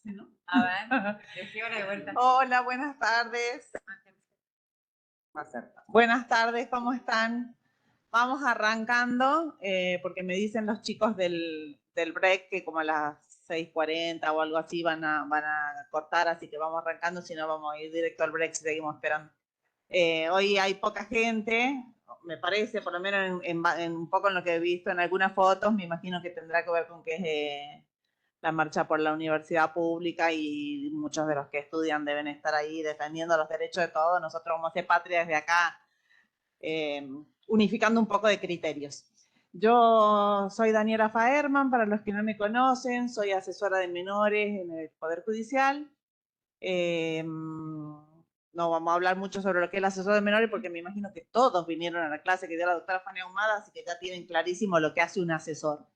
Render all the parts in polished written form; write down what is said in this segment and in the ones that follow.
Sí, ¿no? A ver, decímelo de vuelta. Hola, buenas tardes. Buenas tardes, ¿cómo están? Vamos arrancando, porque me dicen los chicos del break que como a las 6:40 o algo así van a cortar, así que vamos arrancando, si no vamos a ir directo al break si seguimos esperando. Hoy hay poca gente, me parece, por lo menos en un poco en lo que he visto en algunas fotos, me imagino que tendrá que ver con que es la marcha por la universidad pública y muchos de los que estudian deben estar ahí defendiendo los derechos de todos. Nosotros vamos a ser patria desde acá, eh, unificando un poco de criterios. Yo soy Daniela Faerman, para los que no me conocen, soy asesora de menores en el Poder Judicial. No vamos a hablar mucho sobre lo que es el asesor de menores porque me imagino que todos vinieron a la clase que dio la doctora Fania Ahumada, así que ya tienen clarísimo lo que hace un asesor.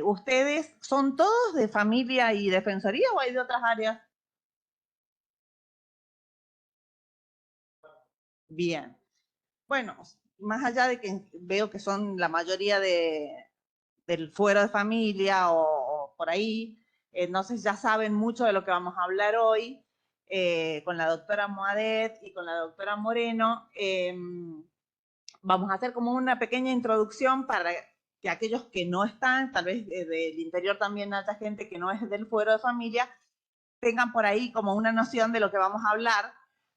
¿Ustedes son todos de familia y defensoría o hay de otras áreas? Bien. Bueno, más allá de que veo que son la mayoría del fuero de familia o por ahí, no sé, ya saben mucho de lo que vamos a hablar hoy con la doctora Moadet y con la doctora Moreno. Vamos a hacer como una pequeña introducción para que aquellos que no están, tal vez del interior también haya gente que no es del fuero de familia, tengan por ahí como una noción de lo que vamos a hablar,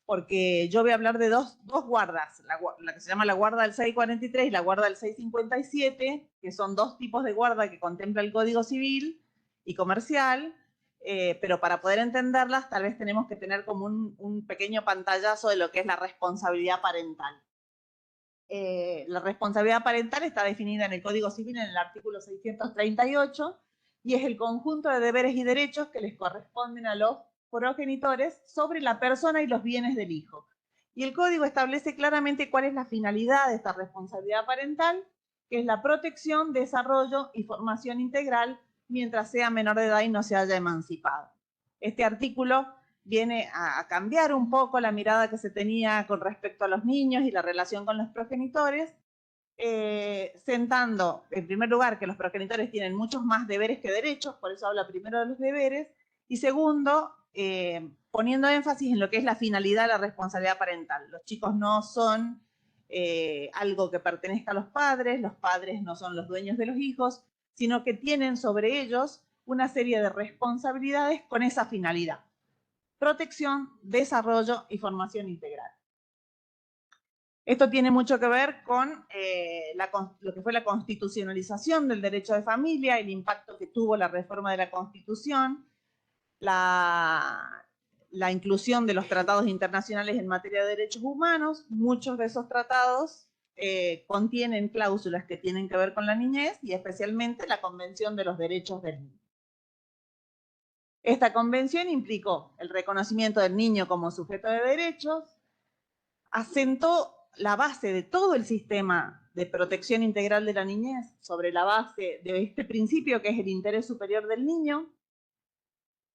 porque yo voy a hablar de dos guardas, la que se llama la guarda del 643 y la guarda del 657, que son dos tipos de guarda que contempla el Código Civil y Comercial, pero para poder entenderlas tal vez tenemos que tener como un pequeño pantallazo de lo que es la responsabilidad parental. La responsabilidad parental está definida en el Código Civil en el artículo 638 y es el conjunto de deberes y derechos que les corresponden a los progenitores sobre la persona y los bienes del hijo. Y el Código establece claramente cuál es la finalidad de esta responsabilidad parental, que es la protección, desarrollo y formación integral mientras sea menor de edad y no se haya emancipado. Este artículo viene a cambiar un poco la mirada que se tenía con respecto a los niños y la relación con los progenitores, sentando en primer lugar que los progenitores tienen muchos más deberes que derechos, por eso habla primero de los deberes, y segundo, poniendo énfasis en lo que es la finalidad de la responsabilidad parental. Los chicos no son algo que pertenezca a los padres no son los dueños de los hijos, sino que tienen sobre ellos una serie de responsabilidades con esa finalidad: protección, desarrollo y formación integral. Esto tiene mucho que ver con lo que fue la constitucionalización del derecho de familia, el impacto que tuvo la reforma de la Constitución, la inclusión de los tratados internacionales en materia de derechos humanos. Muchos de esos tratados contienen cláusulas que tienen que ver con la niñez y especialmente la Convención de los Derechos del Niño. Esta convención implicó el reconocimiento del niño como sujeto de derechos, asentó la base de todo el sistema de protección integral de la niñez sobre la base de este principio que es el interés superior del niño,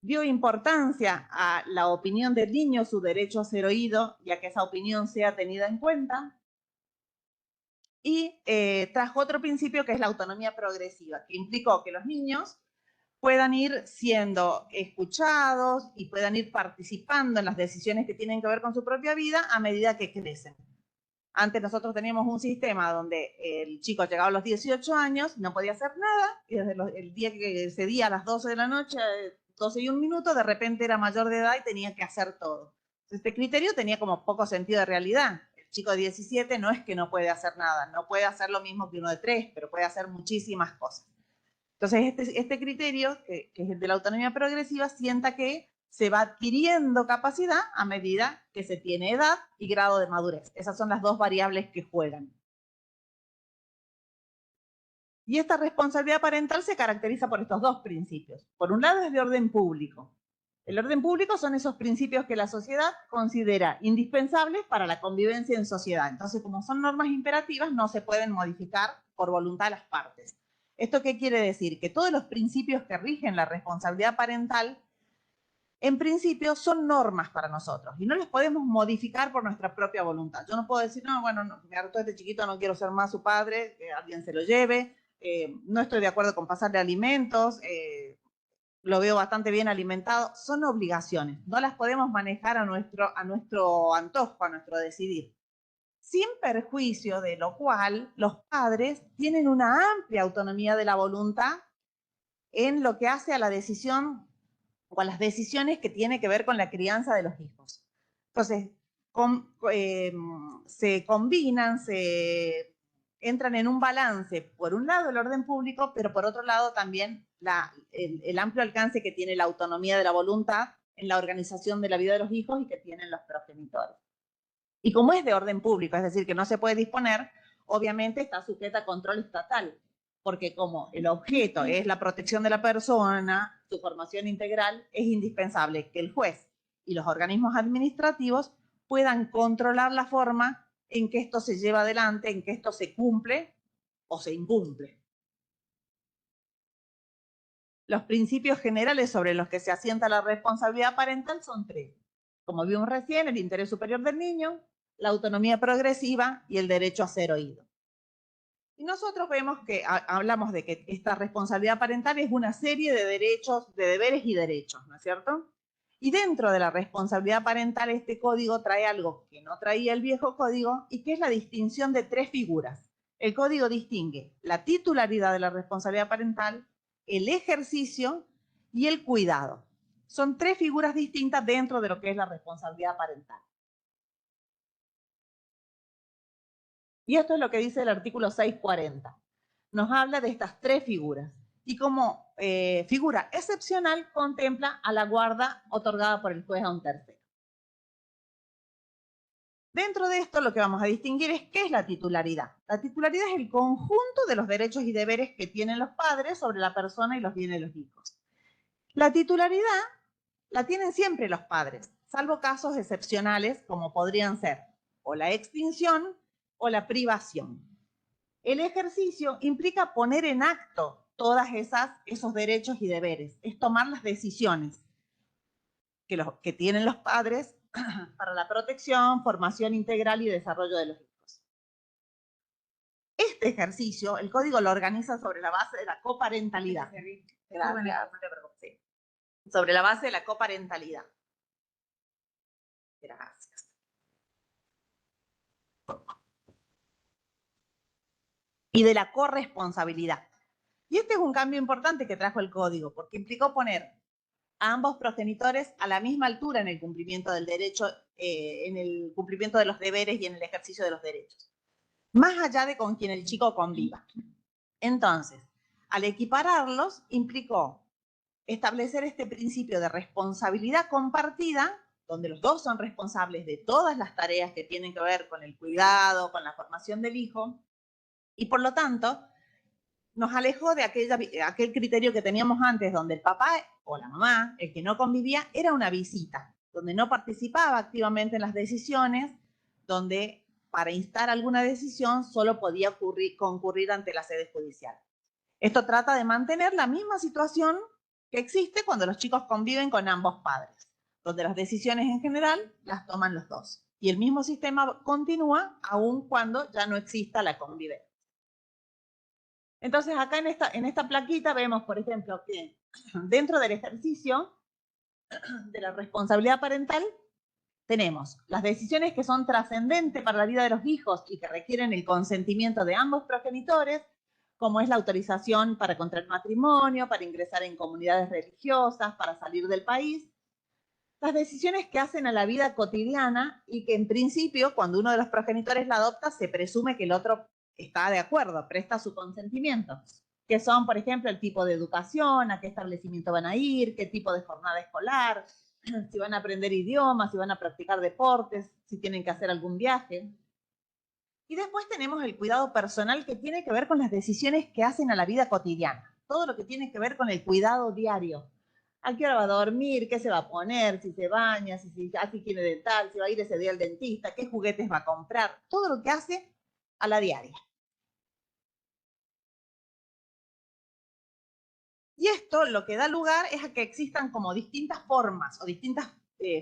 dio importancia a la opinión del niño, su derecho a ser oído y a que esa opinión sea tenida en cuenta, y trajo otro principio que es la autonomía progresiva, que implicó que los niños puedan ir siendo escuchados y puedan ir participando en las decisiones que tienen que ver con su propia vida a medida que crecen. Antes nosotros teníamos un sistema donde el chico llegaba a los 18 años, no podía hacer nada, y desde el día que ese día a las 12 de la noche, 12:01, de repente era mayor de edad y tenía que hacer todo. Este criterio tenía como poco sentido de realidad. El chico de 17 no es que no puede hacer nada, no puede hacer lo mismo que uno de 3, pero puede hacer muchísimas cosas. Entonces, este criterio, que es el de la autonomía progresiva, sienta que se va adquiriendo capacidad a medida que se tiene edad y grado de madurez. Esas son las dos variables que juegan. Y esta responsabilidad parental se caracteriza por estos dos principios. Por un lado, es de orden público. El orden público son esos principios que la sociedad considera indispensables para la convivencia en sociedad. Entonces, como son normas imperativas, no se pueden modificar por voluntad de las partes. ¿Esto qué quiere decir? Que todos los principios que rigen la responsabilidad parental, en principio, son normas para nosotros y no los podemos modificar por nuestra propia voluntad. Yo no puedo decir, no, bueno, no, me hartó este chiquito, no quiero ser más su padre, que alguien se lo lleve, no estoy de acuerdo con pasarle alimentos, lo veo bastante bien alimentado, son obligaciones. No las podemos manejar a nuestro antojo, a nuestro decidir. Sin perjuicio de lo cual, los padres tienen una amplia autonomía de la voluntad en lo que hace a la decisión o a las decisiones que tiene que ver con la crianza de los hijos. Entonces, se combinan, se entran en un balance, por un lado el orden público, pero por otro lado también el amplio alcance que tiene la autonomía de la voluntad en la organización de la vida de los hijos y que tienen los progenitores. Y como es de orden público, es decir, que no se puede disponer, obviamente está sujeta a control estatal, porque como el objeto es la protección de la persona, su formación integral, es indispensable que el juez y los organismos administrativos puedan controlar la forma en que esto se lleva adelante, en que esto se cumple o se incumple. Los principios generales sobre los que se asienta la responsabilidad parental son tres. Como vimos recién, el interés superior del niño, la autonomía progresiva y el derecho a ser oído. Y nosotros vemos que hablamos de que esta responsabilidad parental es una serie de derechos, de deberes y derechos, ¿no es cierto? Y dentro de la responsabilidad parental este código trae algo que no traía el viejo código y que es la distinción de tres figuras. El código distingue la titularidad de la responsabilidad parental, el ejercicio y el cuidado. Son tres figuras distintas dentro de lo que es la responsabilidad parental. Y esto es lo que dice el artículo 640. Nos habla de estas tres figuras. Y como figura excepcional contempla a la guarda otorgada por el juez a un tercero. Dentro de esto lo que vamos a distinguir es qué es la titularidad. La titularidad es el conjunto de los derechos y deberes que tienen los padres sobre la persona y los bienes de los hijos. La titularidad la tienen siempre los padres, salvo casos excepcionales como podrían ser o la extinción o la privación. El ejercicio implica poner en acto todos esos derechos y deberes, es tomar las decisiones que tienen los padres para la protección, formación integral y desarrollo de los hijos. Este ejercicio, el código lo organiza sobre la base de la coparentalidad. Gracias. Sí. Sobre la base de la coparentalidad. Gracias. Y de la corresponsabilidad. Y este es un cambio importante que trajo el código, porque implicó poner a ambos progenitores a la misma altura en el cumplimiento del derecho, en el cumplimiento de los deberes y en el ejercicio de los derechos, más allá de con quien el chico conviva. Entonces, al equipararlos, implicó establecer este principio de responsabilidad compartida, donde los dos son responsables de todas las tareas que tienen que ver con el cuidado, con la formación del hijo, y por lo tanto, nos alejó de aquel criterio que teníamos antes, donde el papá o la mamá, el que no convivía, era una visita, donde no participaba activamente en las decisiones, donde para instar alguna decisión solo podía concurrir ante la sede judicial. Esto trata de mantener la misma situación que existe cuando los chicos conviven con ambos padres, donde las decisiones en general las toman los dos. Y el mismo sistema continúa aun cuando ya no exista la convivencia. Entonces, acá en esta plaquita vemos, por ejemplo, que dentro del ejercicio de la responsabilidad parental tenemos las decisiones que son trascendentes para la vida de los hijos y que requieren el consentimiento de ambos progenitores, como es la autorización para contraer matrimonio, para ingresar en comunidades religiosas, para salir del país. Las decisiones que hacen a la vida cotidiana y que en principio, cuando uno de los progenitores la adopta, se presume que el otro está de acuerdo, presta su consentimiento, que son, por ejemplo, el tipo de educación, a qué establecimiento van a ir, qué tipo de jornada escolar, si van a aprender idiomas, si van a practicar deportes, si tienen que hacer algún viaje. Y después tenemos el cuidado personal que tiene que ver con las decisiones que hacen a la vida cotidiana, todo lo que tiene que ver con el cuidado diario. ¿A qué hora va a dormir? ¿Qué se va a poner? ¿Si se baña? ¿Si tiene dental? ¿Si va a ir ese día al dentista? ¿Qué juguetes va a comprar? Todo lo que hace a la diaria. Y esto lo que da lugar es a que existan como distintas formas o distintas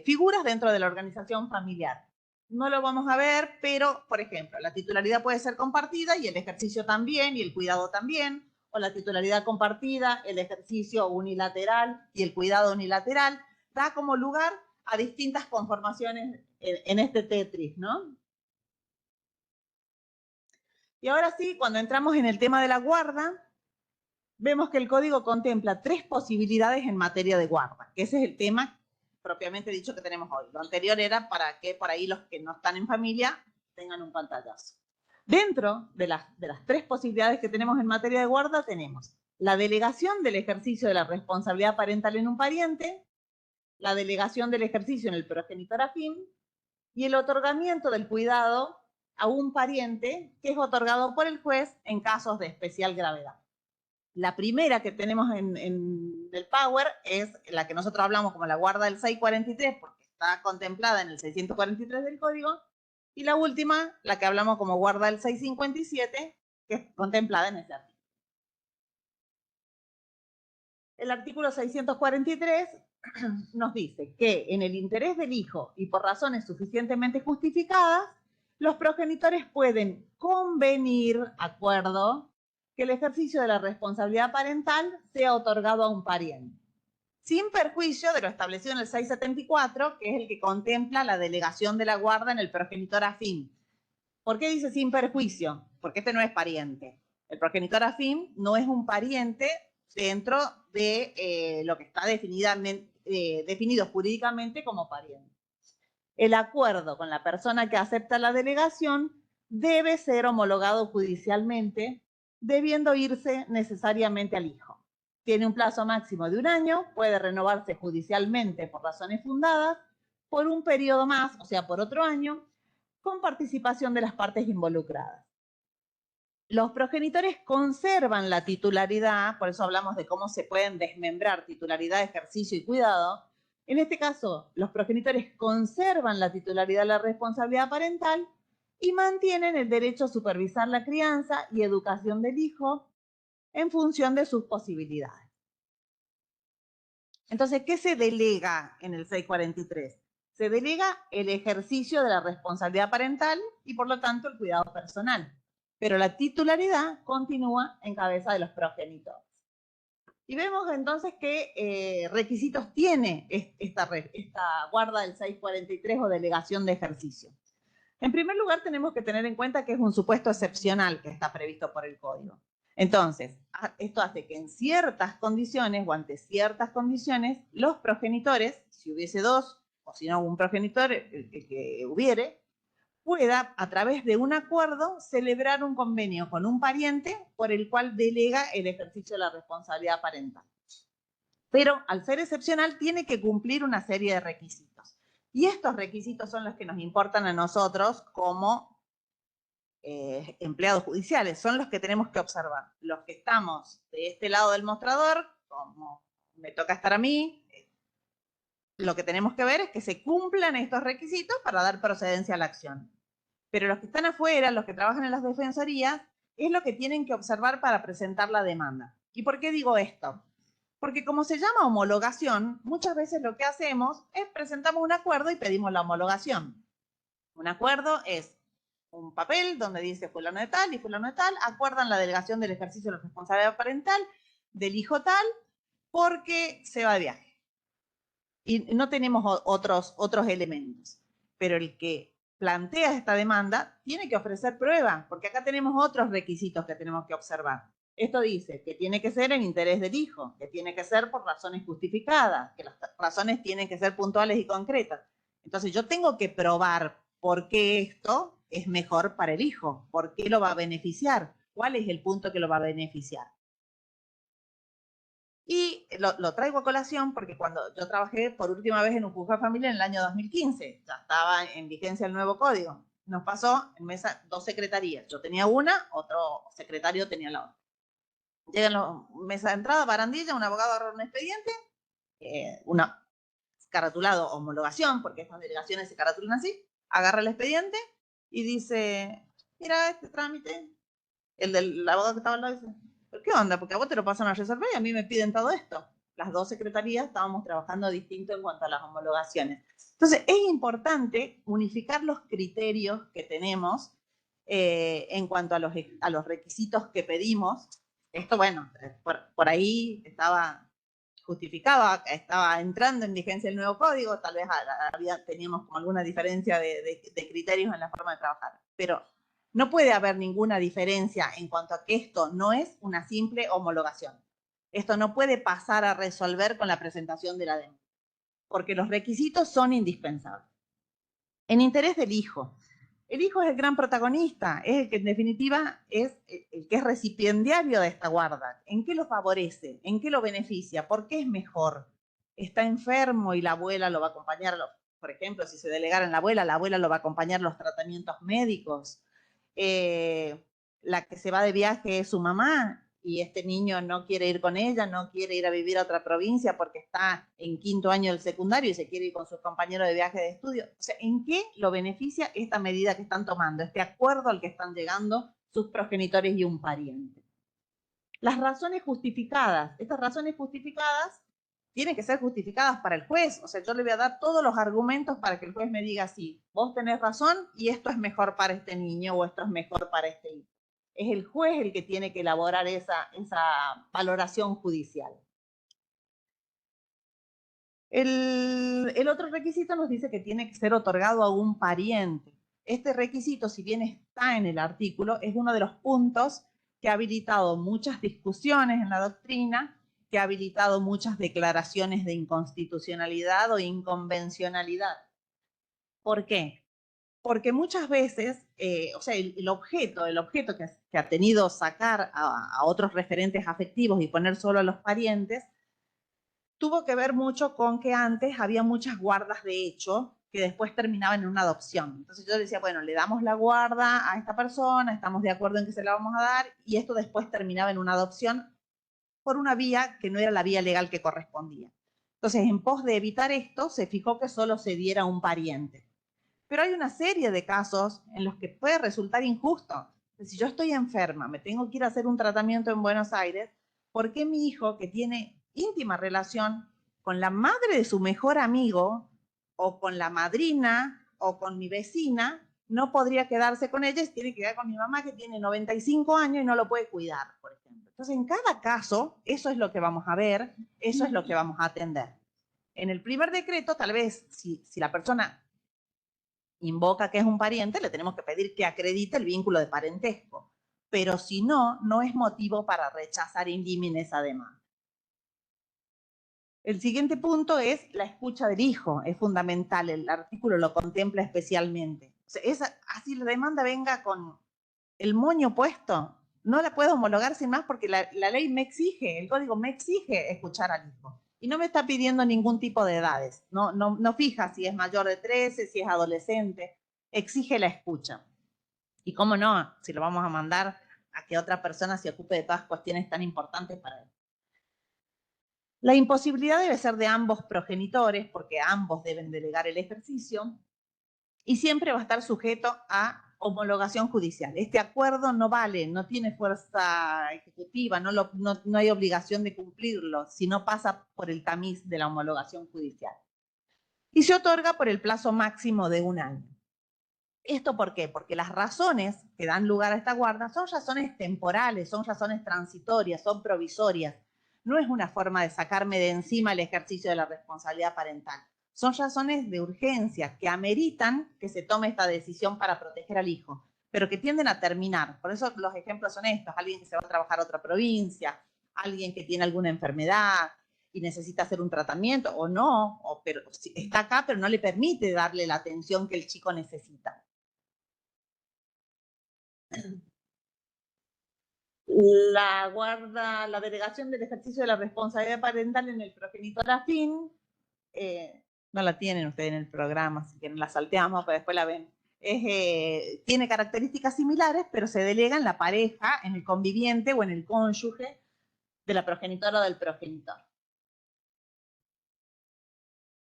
figuras dentro de la organización familiar. No lo vamos a ver, pero, por ejemplo, la titularidad puede ser compartida y el ejercicio también y el cuidado también, o la titularidad compartida, el ejercicio unilateral y el cuidado unilateral, da como lugar a distintas conformaciones en este Tetris, ¿no? Y ahora sí, cuando entramos en el tema de la guarda, vemos que el código contempla 3 posibilidades en materia de guarda, que ese es el tema propiamente dicho que tenemos hoy. Lo anterior era para que por ahí los que no están en familia tengan un pantallazo. Dentro de las 3 posibilidades que tenemos en materia de guarda tenemos la delegación del ejercicio de la responsabilidad parental en un pariente, la delegación del ejercicio en el progenitor afín y el otorgamiento del cuidado a un pariente que es otorgado por el juez en casos de especial gravedad. La primera que tenemos en el Power es la que nosotros hablamos como la guarda del 643, porque está contemplada en el 643 del código, y la última, la que hablamos como guarda del 657, que es contemplada en ese artículo. El artículo 643 nos dice que en el interés del hijo y por razones suficientemente justificadas, los progenitores pueden convenir, acuerdo, que el ejercicio de la responsabilidad parental sea otorgado a un pariente, sin perjuicio de lo establecido en el 674, que es el que contempla la delegación de la guarda en el progenitor afín. ¿Por qué dice sin perjuicio? Porque este no es pariente. El progenitor afín no es un pariente dentro de lo que está definido jurídicamente como pariente. El acuerdo con la persona que acepta la delegación debe ser homologado judicialmente, debiendo irse necesariamente al hijo. Tiene un plazo máximo de 1 año, puede renovarse judicialmente por razones fundadas, por un periodo más, o sea, por otro año, con participación de las partes involucradas. Los progenitores conservan la titularidad, por eso hablamos de cómo se pueden desmembrar titularidad, ejercicio y cuidado. En este caso, los progenitores conservan la titularidad de la responsabilidad parental y mantienen el derecho a supervisar la crianza y educación del hijo en función de sus posibilidades. Entonces, ¿qué se delega en el 643? Se delega el ejercicio de la responsabilidad parental y, por lo tanto, el cuidado personal. Pero la titularidad continúa en cabeza de los progenitores. Y vemos entonces qué requisitos tiene esta guarda del 643 o delegación de ejercicio. En primer lugar, tenemos que tener en cuenta que es un supuesto excepcional que está previsto por el código. Entonces, esto hace que en ciertas condiciones o ante ciertas condiciones, los progenitores, si hubiese 2 o si no un progenitor, el que hubiere, pueda, a través de un acuerdo, celebrar un convenio con un pariente por el cual delega el ejercicio de la responsabilidad parental. Pero, al ser excepcional, tiene que cumplir una serie de requisitos. Y estos requisitos son los que nos importan a nosotros como empleados judiciales, son los que tenemos que observar. Los que estamos de este lado del mostrador, como me toca estar a mí, lo que tenemos que ver es que se cumplan estos requisitos para dar procedencia a la acción. Pero los que están afuera, los que trabajan en las defensorías, es lo que tienen que observar para presentar la demanda. ¿Y por qué digo esto? Porque como se llama homologación, muchas veces lo que hacemos es presentamos un acuerdo y pedimos la homologación. Un acuerdo es un papel donde dice fulano de tal y fulano de tal, acuerdan la delegación del ejercicio de la responsabilidad parental del hijo tal porque se va de viaje. Y no tenemos otros elementos. Pero el que plantea esta demanda tiene que ofrecer prueba, porque acá tenemos otros requisitos que tenemos que observar. Esto dice que tiene que ser en interés del hijo, que tiene que ser por razones justificadas, que las razones tienen que ser puntuales y concretas. Entonces yo tengo que probar por qué esto es mejor para el hijo, por qué lo va a beneficiar, cuál es el punto que lo va a beneficiar. Y lo traigo a colación porque cuando yo trabajé por última vez en un juzgado de familia en el año 2015, ya estaba en vigencia el nuevo código. Nos pasó en mesa 2 secretarías. Yo tenía una, otro secretario tenía la otra. Llegan la mesa de entrada, barandilla, un abogado agarra un expediente, una caratulado homologación, porque estas delegaciones se caratulan así, agarra el expediente y dice, mira este trámite. El del abogado que estaba al lado dice, ¿pero qué onda? Porque a vos te lo pasan a resolver y a mí me piden todo esto. Las 2 secretarías estábamos trabajando distinto en cuanto a las homologaciones. Entonces, es importante unificar los criterios que tenemos en cuanto a los requisitos que pedimos Esto, bueno, por ahí estaba justificado, estaba entrando en vigencia el nuevo código, tal vez teníamos como alguna diferencia de criterios en la forma de trabajar, pero no puede haber ninguna diferencia en cuanto a que esto no es una simple homologación. Esto no puede pasar a resolver con la presentación de la demanda, porque los requisitos son indispensables. En interés del hijo. El hijo es el gran protagonista, es el que en definitiva es el que es recipiendario de esta guarda. ¿En qué lo favorece? ¿En qué lo beneficia? ¿Por qué es mejor? ¿Está enfermo y la abuela lo va a acompañar? Por ejemplo, si se delegara en la abuela lo va a acompañar los tratamientos médicos. La que se va de viaje es su mamá y este niño no quiere ir con ella, no quiere ir a vivir a otra provincia porque está en 5º año del secundario y se quiere ir con sus compañeros de viaje de estudio. O sea, ¿en qué lo beneficia esta medida que están tomando, este acuerdo al que están llegando sus progenitores y un pariente? Las razones justificadas. Estas razones justificadas tienen que ser justificadas para el juez. O sea, yo le voy a dar todos los argumentos para que el juez me diga, sí, vos tenés razón y esto es mejor para este niño o esto es mejor para este hijo. Es el juez el que tiene que elaborar esa valoración judicial. El otro requisito nos dice que tiene que ser otorgado a un pariente. Este requisito, si bien está en el artículo, es uno de los puntos que ha habilitado muchas discusiones en la doctrina, que ha habilitado muchas declaraciones de inconstitucionalidad o inconvencionalidad. ¿Por qué? Porque muchas veces, o sea, el objeto que ha tenido sacar a otros referentes afectivos y poner solo a los parientes, tuvo que ver mucho con que antes había muchas guardas de hecho que después terminaban en una adopción. Entonces yo decía, bueno, le damos la guarda a esta persona, estamos de acuerdo en que se la vamos a dar, y esto después terminaba en una adopción por una vía que no era la vía legal que correspondía. Entonces, en pos de evitar esto, se fijó que solo se diera a un pariente. Pero hay una serie de casos en los que puede resultar injusto. Si yo estoy enferma, me tengo que ir a hacer un tratamiento en Buenos Aires, ¿por qué mi hijo, que tiene íntima relación con la madre de su mejor amigo, o con la madrina, o con mi vecina, no podría quedarse con ella y tiene que quedar con mi mamá que tiene 95 años y no lo puede cuidar, por ejemplo? Entonces, en cada caso, eso es lo que vamos a ver, eso es lo que vamos a atender. En el primer decreto, tal vez, si la persona invoca que es un pariente, le tenemos que pedir que acredite el vínculo de parentesco. Pero si no, no es motivo para rechazar in limine esa demanda. El siguiente punto es la escucha del hijo. Es fundamental, el artículo lo contempla especialmente. O sea, así la demanda venga con el moño puesto, no la puedo homologar sin más porque la ley me exige, el código me exige escuchar al hijo. Y no me está pidiendo ningún tipo de edades, no fija si es mayor de 13, si es adolescente, exige la escucha. Y cómo no, si lo vamos a mandar a que otra persona se ocupe de todas cuestiones tan importantes para él. La imposibilidad debe ser de ambos progenitores, porque ambos deben delegar el ejercicio, y siempre va a estar sujeto a homologación judicial. Este acuerdo no vale, no tiene fuerza ejecutiva, no hay obligación de cumplirlo si no pasa por el tamiz de la homologación judicial. Y se otorga por el plazo máximo de 1 año. ¿Esto por qué? Porque las razones que dan lugar a esta guarda son razones temporales, son razones transitorias, son provisorias. No es una forma de sacarme de encima el ejercicio de la responsabilidad parental. Son razones de urgencia que ameritan que se tome esta decisión para proteger al hijo, pero que tienden a terminar. Por eso los ejemplos son estos: alguien que se va a trabajar a otra provincia, alguien que tiene alguna enfermedad y necesita hacer un tratamiento, o no, pero está acá, pero no le permite darle la atención que el chico necesita. La delegación del ejercicio de la responsabilidad parental en el progenitor afín, no la tienen ustedes en el programa, así que no la salteamos, pero después la ven. Tiene características similares, pero se delega en la pareja, en el conviviente o en el cónyuge de la progenitora o del progenitor.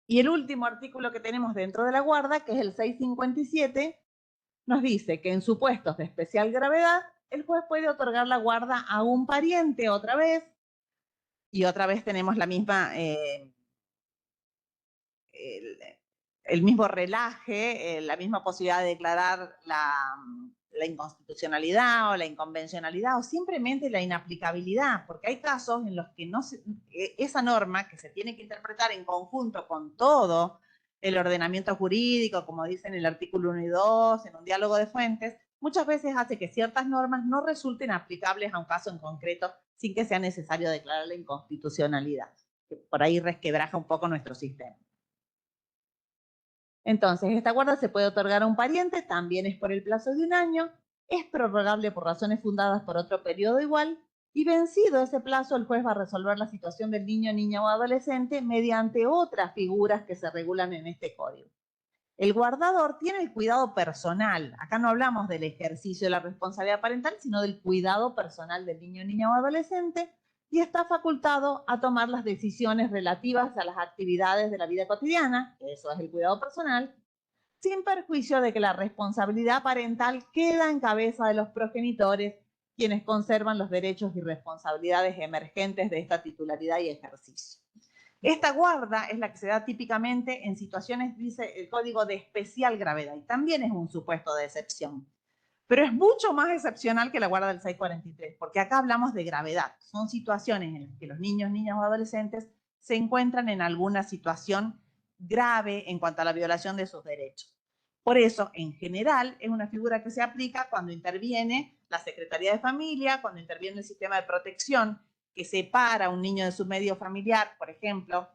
Y el último artículo que tenemos dentro de la guarda, que es el 657, nos dice que en supuestos de especial gravedad, el juez puede otorgar la guarda a un pariente otra vez, y otra vez tenemos la misma, el mismo relaje, la misma posibilidad de declarar la inconstitucionalidad o la inconvencionalidad o simplemente la inaplicabilidad, porque hay casos en los que no esa norma que se tiene que interpretar en conjunto con todo el ordenamiento jurídico, como dice en el artículo 1 y 2, en un diálogo de fuentes, muchas veces hace que ciertas normas no resulten aplicables a un caso en concreto sin que sea necesario declarar la inconstitucionalidad, que por ahí resquebraja un poco nuestro sistema. Entonces, esta guarda se puede otorgar a un pariente, también es por el plazo de un año, es prorrogable por razones fundadas por otro periodo igual, y vencido ese plazo, el juez va a resolver la situación del niño, niña o adolescente mediante otras figuras que se regulan en este código. El guardador tiene el cuidado personal. Acá no hablamos del ejercicio de la responsabilidad parental, sino del cuidado personal del niño, niña o adolescente, y está facultado a tomar las decisiones relativas a las actividades de la vida cotidiana, eso es el cuidado personal, sin perjuicio de que la responsabilidad parental queda en cabeza de los progenitores, quienes conservan los derechos y responsabilidades emergentes de esta titularidad y ejercicio. Esta guarda es la que se da típicamente en situaciones, dice el código, de especial gravedad, y también es un supuesto de excepción. Pero es mucho más excepcional que la guarda del 643, porque acá hablamos de gravedad. Son situaciones en las que los niños, niñas o adolescentes se encuentran en alguna situación grave en cuanto a la violación de sus derechos. Por eso, en general, es una figura que se aplica cuando interviene la Secretaría de Familia, cuando interviene el sistema de protección que separa a un niño de su medio familiar, por ejemplo,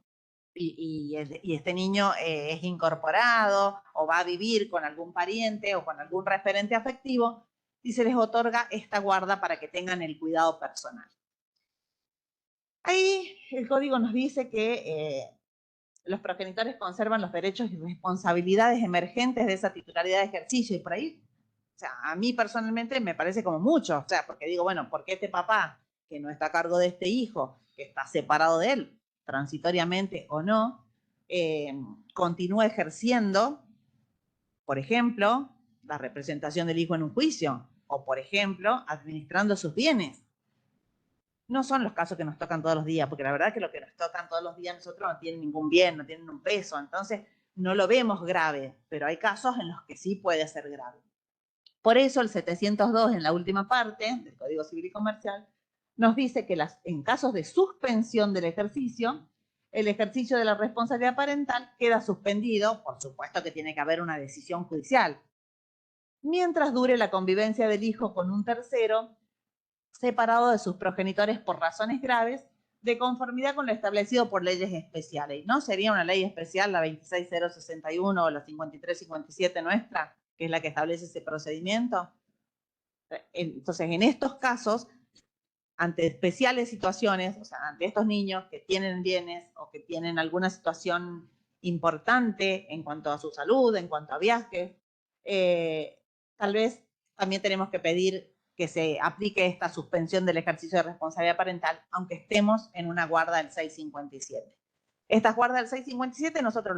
y este niño es incorporado o va a vivir con algún pariente o con algún referente afectivo, y se les otorga esta guarda para que tengan el cuidado personal. Ahí el código nos dice que los progenitores conservan los derechos y responsabilidades emergentes de esa titularidad de ejercicio, y por ahí, o sea, a mí personalmente me parece como mucho, o sea, porque digo, bueno, ¿por qué este papá que no está a cargo de este hijo, que está separado de él, transitoriamente o no, continúa ejerciendo, por ejemplo, la representación del hijo en un juicio, o por ejemplo, administrando sus bienes? No son los casos que nos tocan todos los días, porque la verdad es que lo que nos tocan todos los días nosotros no tienen ningún bien, no tienen un peso, entonces no lo vemos grave, pero hay casos en los que sí puede ser grave. Por eso el 702, en la última parte del Código Civil y Comercial, nos dice que en casos de suspensión del ejercicio, el ejercicio de la responsabilidad parental queda suspendido, por supuesto que tiene que haber una decisión judicial, mientras dure la convivencia del hijo con un tercero separado de sus progenitores por razones graves, de conformidad con lo establecido por leyes especiales. ¿No sería una ley especial la 26061 o la 5357 nuestra, que es la que establece ese procedimiento? Entonces, en estos casos, ante especiales situaciones, o sea, ante estos niños que tienen bienes o que tienen alguna situación importante en cuanto a su salud, en cuanto a viajes, tal vez también tenemos que pedir que se aplique esta suspensión del ejercicio de responsabilidad parental, aunque estemos en una guarda del 657. Estas guardas del 657, nosotros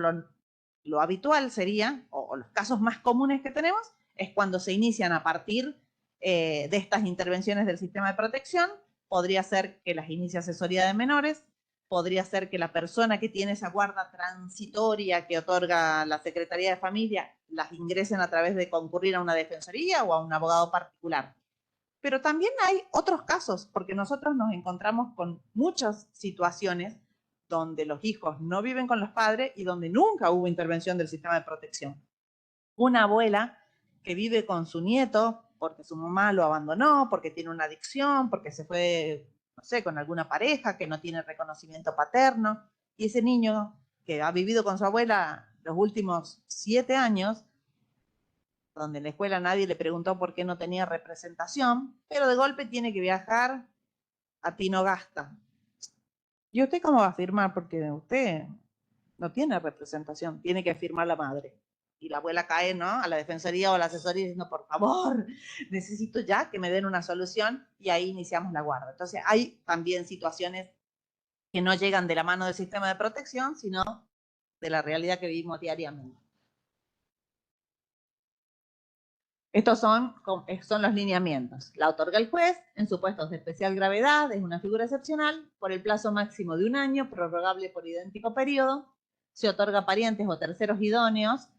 lo habitual sería, o los casos más comunes que tenemos, es cuando se inician a partir de estas intervenciones del sistema de protección. Podría ser que las inicie asesoría de menores, podría ser que la persona que tiene esa guarda transitoria que otorga la Secretaría de Familia las ingresen a través de concurrir a una defensoría o a un abogado particular. Pero también hay otros casos, porque nosotros nos encontramos con muchas situaciones donde los hijos no viven con los padres y donde nunca hubo intervención del sistema de protección. Una abuela que vive con su nieto porque su mamá lo abandonó, porque tiene una adicción, porque se fue, no sé, con alguna pareja que no tiene reconocimiento paterno, y ese niño que ha vivido con su abuela los últimos 7 años, donde en la escuela nadie le preguntó por qué no tenía representación, pero de golpe tiene que viajar a Tinogasta. ¿Y usted cómo va a firmar? Porque usted no tiene representación, tiene que firmar la madre. Y la abuela cae, ¿no?, a la defensoría o a la asesoría diciendo, por favor, necesito ya que me den una solución, y ahí iniciamos la guarda. Entonces hay también situaciones que no llegan de la mano del sistema de protección, sino de la realidad que vivimos diariamente. Estos son los lineamientos. La otorga el juez en supuestos de especial gravedad, es una figura excepcional, por el plazo máximo de un año, prorrogable por idéntico periodo. se otorga a parientes o terceros idóneos,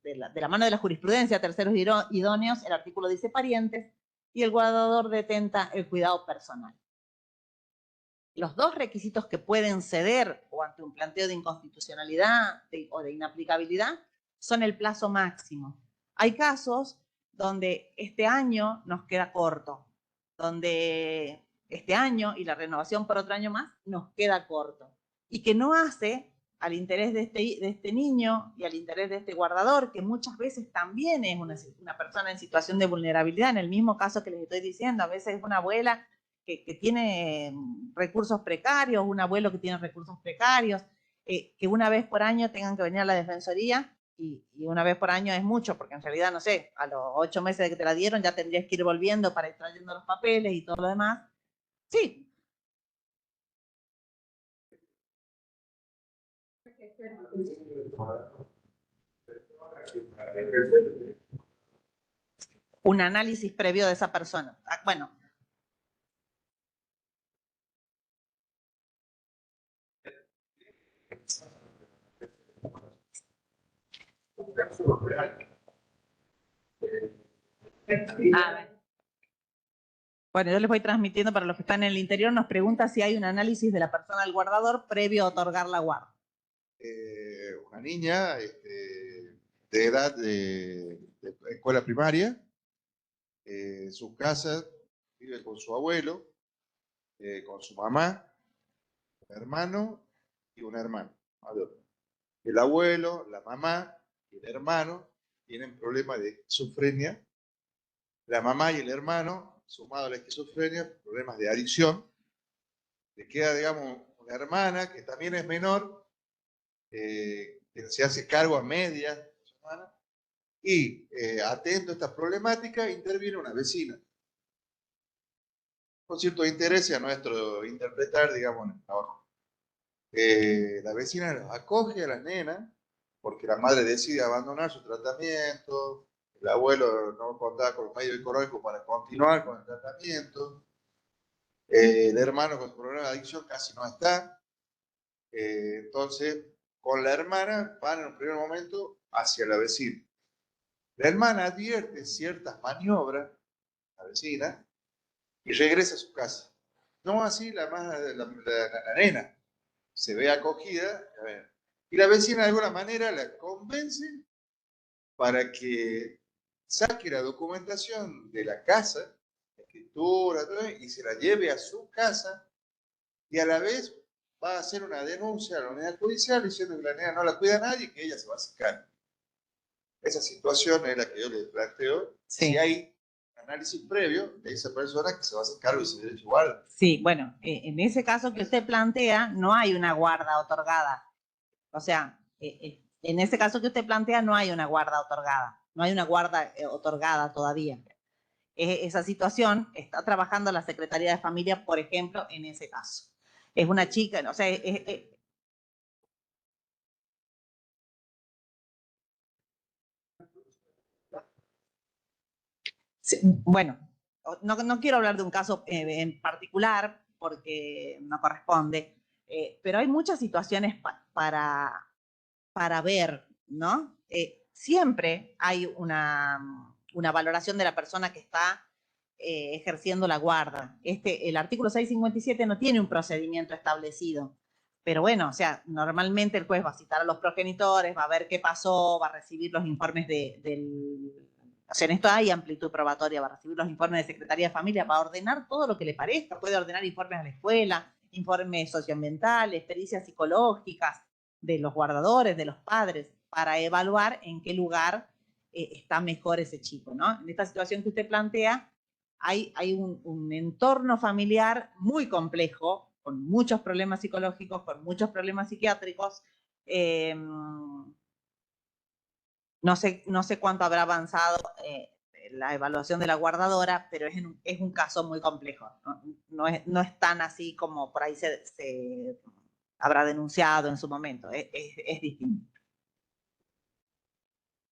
de la mano de la jurisprudencia, terceros idóneos, el artículo dice parientes, y el guardador detenta el cuidado personal. Los dos requisitos que pueden ceder o ante un planteo de inconstitucionalidad o de inaplicabilidad son el plazo máximo. Hay casos donde este año nos queda corto, donde este año y la renovación por otro año más nos queda corto, y que no hace al interés de este niño y al interés de este guardador, que muchas veces también es una persona en situación de vulnerabilidad, en el mismo caso que les estoy diciendo, a veces es una abuela que tiene recursos precarios, un abuelo que tiene recursos precarios, que una vez por año tengan que venir a la defensoría, y una vez por año es mucho, porque en realidad, no sé, a los 8 meses de que te la dieron ya tendrías que ir volviendo para ir trayendo los papeles y todo lo demás. Sí. Un análisis previo de esa persona. Bueno. A ver. Bueno, yo les voy transmitiendo para los que están en el interior. Nos pregunta si hay un análisis de la persona del guardador previo a otorgar la guarda. Una niña de edad de escuela primaria, en su casa, vive con su abuelo, con su mamá, un hermano y una hermana. El abuelo, la mamá y el hermano tienen problemas de esquizofrenia. La mamá y el hermano, sumado a la esquizofrenia, problemas de adicción. Le queda, digamos, una hermana que también es menor, que se hace cargo a medias de su hermana. Y atento a esta problemática, interviene una vecina. Con cierto interés a nuestro interpretar, digamos, en el trabajo. La vecina los acoge a las nenas, porque la madre decide abandonar su tratamiento, el abuelo no contaba con los medios económicos para continuar con el tratamiento, el hermano con problemas de adicción casi no está, entonces con la hermana van en un primer momento hacia la vecina. La hermana advierte ciertas maniobras, la vecina, y regresa a su casa. No así la nena. Se ve acogida, y la vecina de alguna manera la convence para que saque la documentación de la casa, la escritura, todo, y se la lleve a su casa, y a la vez va a hacer una denuncia a la unidad judicial diciendo que la nena no la cuida nadie y que ella se va a sacar. Esa situación es la que yo le planteo. Sí. Si hay análisis previo de esa persona que se va a hacer cargo de ese derecho de guarda. Sí, bueno, en ese caso que usted plantea, no hay una guarda otorgada. O sea, en ese caso que usted plantea, no hay una guarda otorgada. No hay una guarda otorgada todavía. Esa situación está trabajando la Secretaría de Familia, por ejemplo, en ese caso. Es una chica, o sea, sí, bueno, no quiero hablar de un caso en particular porque no corresponde, pero hay muchas situaciones para ver, ¿no? Siempre hay una valoración de la persona que está ejerciendo la guarda. El artículo 657 no tiene un procedimiento establecido, pero bueno, o sea, normalmente el juez va a citar a los progenitores, va a ver qué pasó, va a recibir los informes del... O sea, en esto hay amplitud probatoria, va a recibir los informes de Secretaría de Familia, va a ordenar todo lo que le parezca, puede ordenar informes a la escuela, informes socioambientales, pericias psicológicas de los guardadores, de los padres, para evaluar en qué lugar está mejor ese chico, ¿no? En esta situación que usted plantea, hay un entorno familiar muy complejo, con muchos problemas psicológicos, con muchos problemas psiquiátricos. No sé cuánto habrá avanzado la evaluación de la guardadora, pero es un caso muy complejo. No es tan así como por ahí se habrá denunciado en su momento. Es distinto.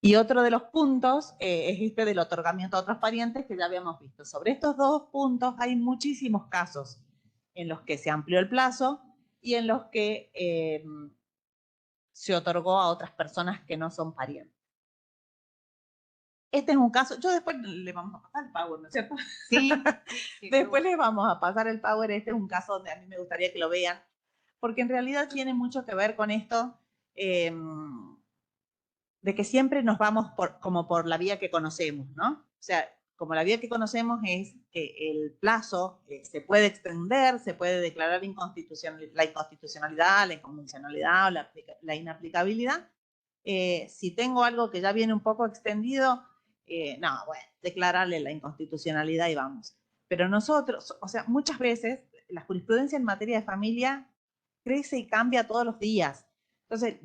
Y otro de los puntos es este del otorgamiento a otros parientes que ya habíamos visto. Sobre estos dos puntos hay muchísimos casos en los que se amplió el plazo y en los que se otorgó a otras personas que no son parientes. Este es un caso, yo después le vamos a pasar el Power, ¿no es cierto? Sí. Después les vamos a pasar el Power. Este es un caso donde a mí me gustaría que lo vean, porque en realidad tiene mucho que ver con esto de que siempre nos vamos como por la vía que conocemos, ¿no? O sea, como la vía que conocemos es que el plazo se puede extender, se puede declarar la inconstitucionalidad, la inconvencionalidad o la inaplicabilidad. Si tengo algo que ya viene un poco extendido, no, bueno, declararle la inconstitucionalidad y vamos. Pero nosotros, o sea, muchas veces la jurisprudencia en materia de familia crece y cambia todos los días. Entonces,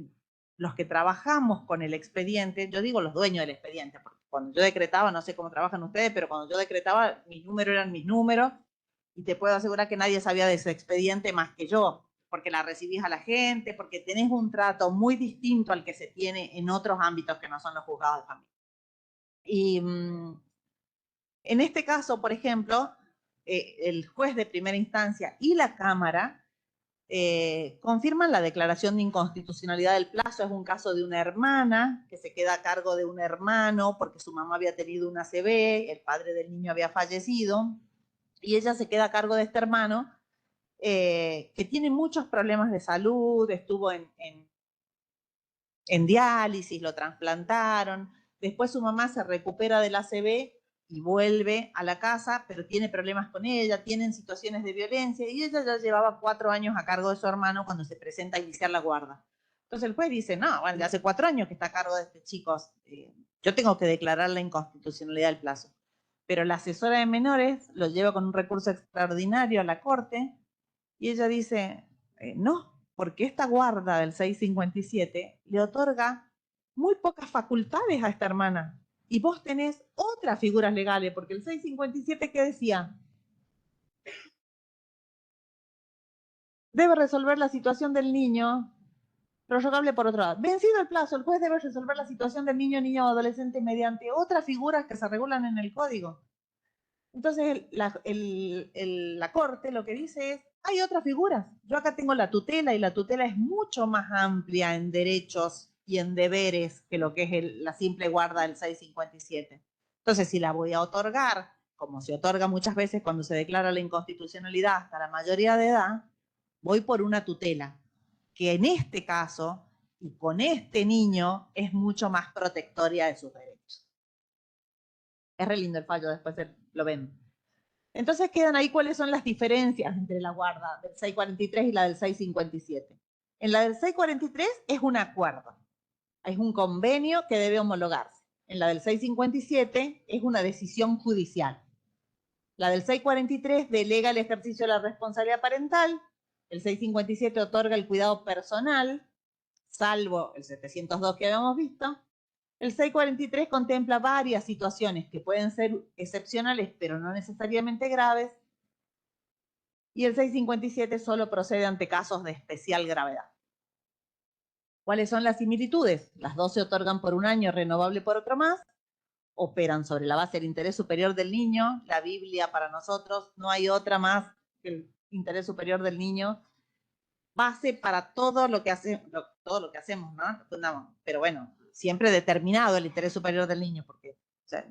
los que trabajamos con el expediente, yo digo los dueños del expediente, porque cuando yo decretaba, no sé cómo trabajan ustedes, pero cuando yo decretaba, mis números eran mis números, y te puedo asegurar que nadie sabía de ese expediente más que yo, porque la recibís a la gente, porque tenés un trato muy distinto al que se tiene en otros ámbitos que no son los juzgados de familia. Y en este caso, por ejemplo, el juez de primera instancia y la Cámara confirman la declaración de inconstitucionalidad del plazo. Es un caso de una hermana que se queda a cargo de un hermano porque su mamá había tenido un ACV, el padre del niño había fallecido, y ella se queda a cargo de este hermano que tiene muchos problemas de salud, estuvo en diálisis, lo trasplantaron, después su mamá se recupera del ACV y vuelve a la casa, pero tiene problemas con ella, tienen situaciones de violencia, y ella ya llevaba 4 años a cargo de su hermano cuando se presenta a iniciar la guarda. Entonces el juez dice, no, bueno, ya hace 4 años que está a cargo de este chico, yo tengo que declarar la inconstitucionalidad del plazo. Pero la asesora de menores lo lleva con un recurso extraordinario a la corte, y ella dice, no, porque esta guarda del 657 le otorga muy pocas facultades a esta hermana. Y vos tenés otras figuras legales, porque el 657, ¿qué decía? Debe resolver la situación del niño, prorrogable por otro lado. Vencido el plazo, el juez debe resolver la situación del niño o adolescente mediante otras figuras que se regulan en el código. Entonces, la Corte lo que dice es, hay otras figuras. Yo acá tengo la tutela, y la tutela es mucho más amplia en derechos y en deberes que lo que es la simple guarda del 657. Entonces, si la voy a otorgar, como se otorga muchas veces cuando se declara la inconstitucionalidad hasta la mayoría de edad, voy por una tutela, que en este caso, y con este niño, es mucho más protectoria de sus derechos. Es re lindo el fallo, después lo ven. Entonces quedan ahí cuáles son las diferencias entre la guarda del 643 y la del 657. En la del 643 es un acuerdo, es un convenio que debe homologarse. En la del 657 es una decisión judicial. La del 643 delega el ejercicio de la responsabilidad parental. El 657 otorga el cuidado personal, salvo el 702 que habíamos visto. El 643 contempla varias situaciones que pueden ser excepcionales, pero no necesariamente graves. Y el 657 solo procede ante casos de especial gravedad. ¿Cuáles son las similitudes? Las dos se otorgan por un año, renovable por otro más. Operan sobre la base del interés superior del niño. La Biblia para nosotros no hay otra más que el interés superior del niño. Base para todo lo que hacemos, ¿no? Pero bueno, siempre determinado el interés superior del niño, porque o sea,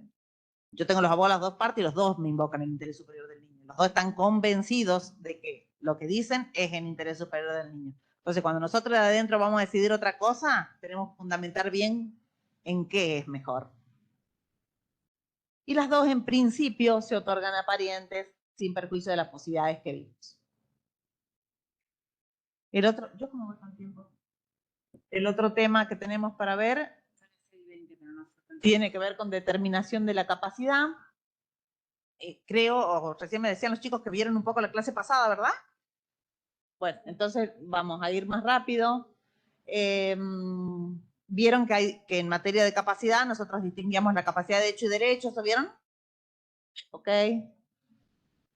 yo tengo los abogados de las dos partes y los dos me invocan el interés superior del niño. Los dos están convencidos de que lo que dicen es el interés superior del niño. Entonces, cuando nosotros de adentro vamos a decidir otra cosa, tenemos que fundamentar bien en qué es mejor. Y las dos, en principio, se otorgan a parientes sin perjuicio de las posibilidades que vimos. ¿Yo cómo voy con tiempo? El otro tema que tenemos para ver tiene que ver con determinación de la capacidad. Creo, o recién me decían los chicos que vieron un poco la clase pasada, ¿verdad? Bueno, entonces vamos a ir más rápido. Vieron que en materia de capacidad nosotros distinguíamos la capacidad de hecho y derecho, ¿lo vieron? Ok.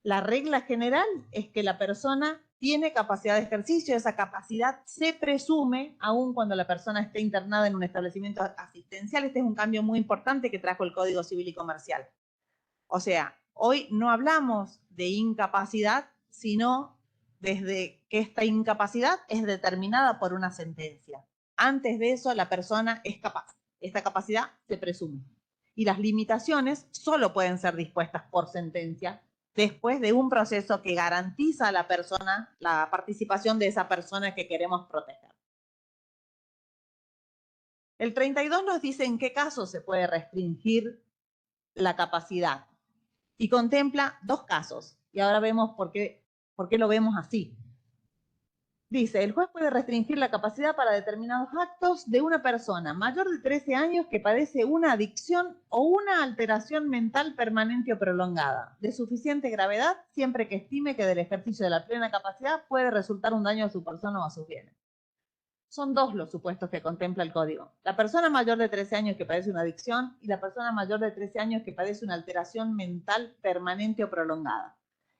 La regla general es que la persona tiene capacidad de ejercicio. Esa capacidad se presume aun cuando la persona esté internada en un establecimiento asistencial. Este es un cambio muy importante que trajo el Código Civil y Comercial. O sea, hoy no hablamos de incapacidad, sino desde que esta incapacidad es determinada por una sentencia. Antes de eso, la persona es capaz. Esta capacidad se presume. Y las limitaciones solo pueden ser dispuestas por sentencia después de un proceso que garantiza a la persona la participación de esa persona que queremos proteger. El 32 nos dice en qué casos se puede restringir la capacidad y contempla dos casos. Y ahora vemos por qué lo vemos así. Dice, el juez puede restringir la capacidad para determinados actos de una persona mayor de 13 años que padece una adicción o una alteración mental permanente o prolongada, de suficiente gravedad, siempre que estime que del ejercicio de la plena capacidad puede resultar un daño a su persona o a sus bienes. Son dos los supuestos que contempla el Código. La persona mayor de 13 años que padece una adicción y la persona mayor de 13 años que padece una alteración mental permanente o prolongada.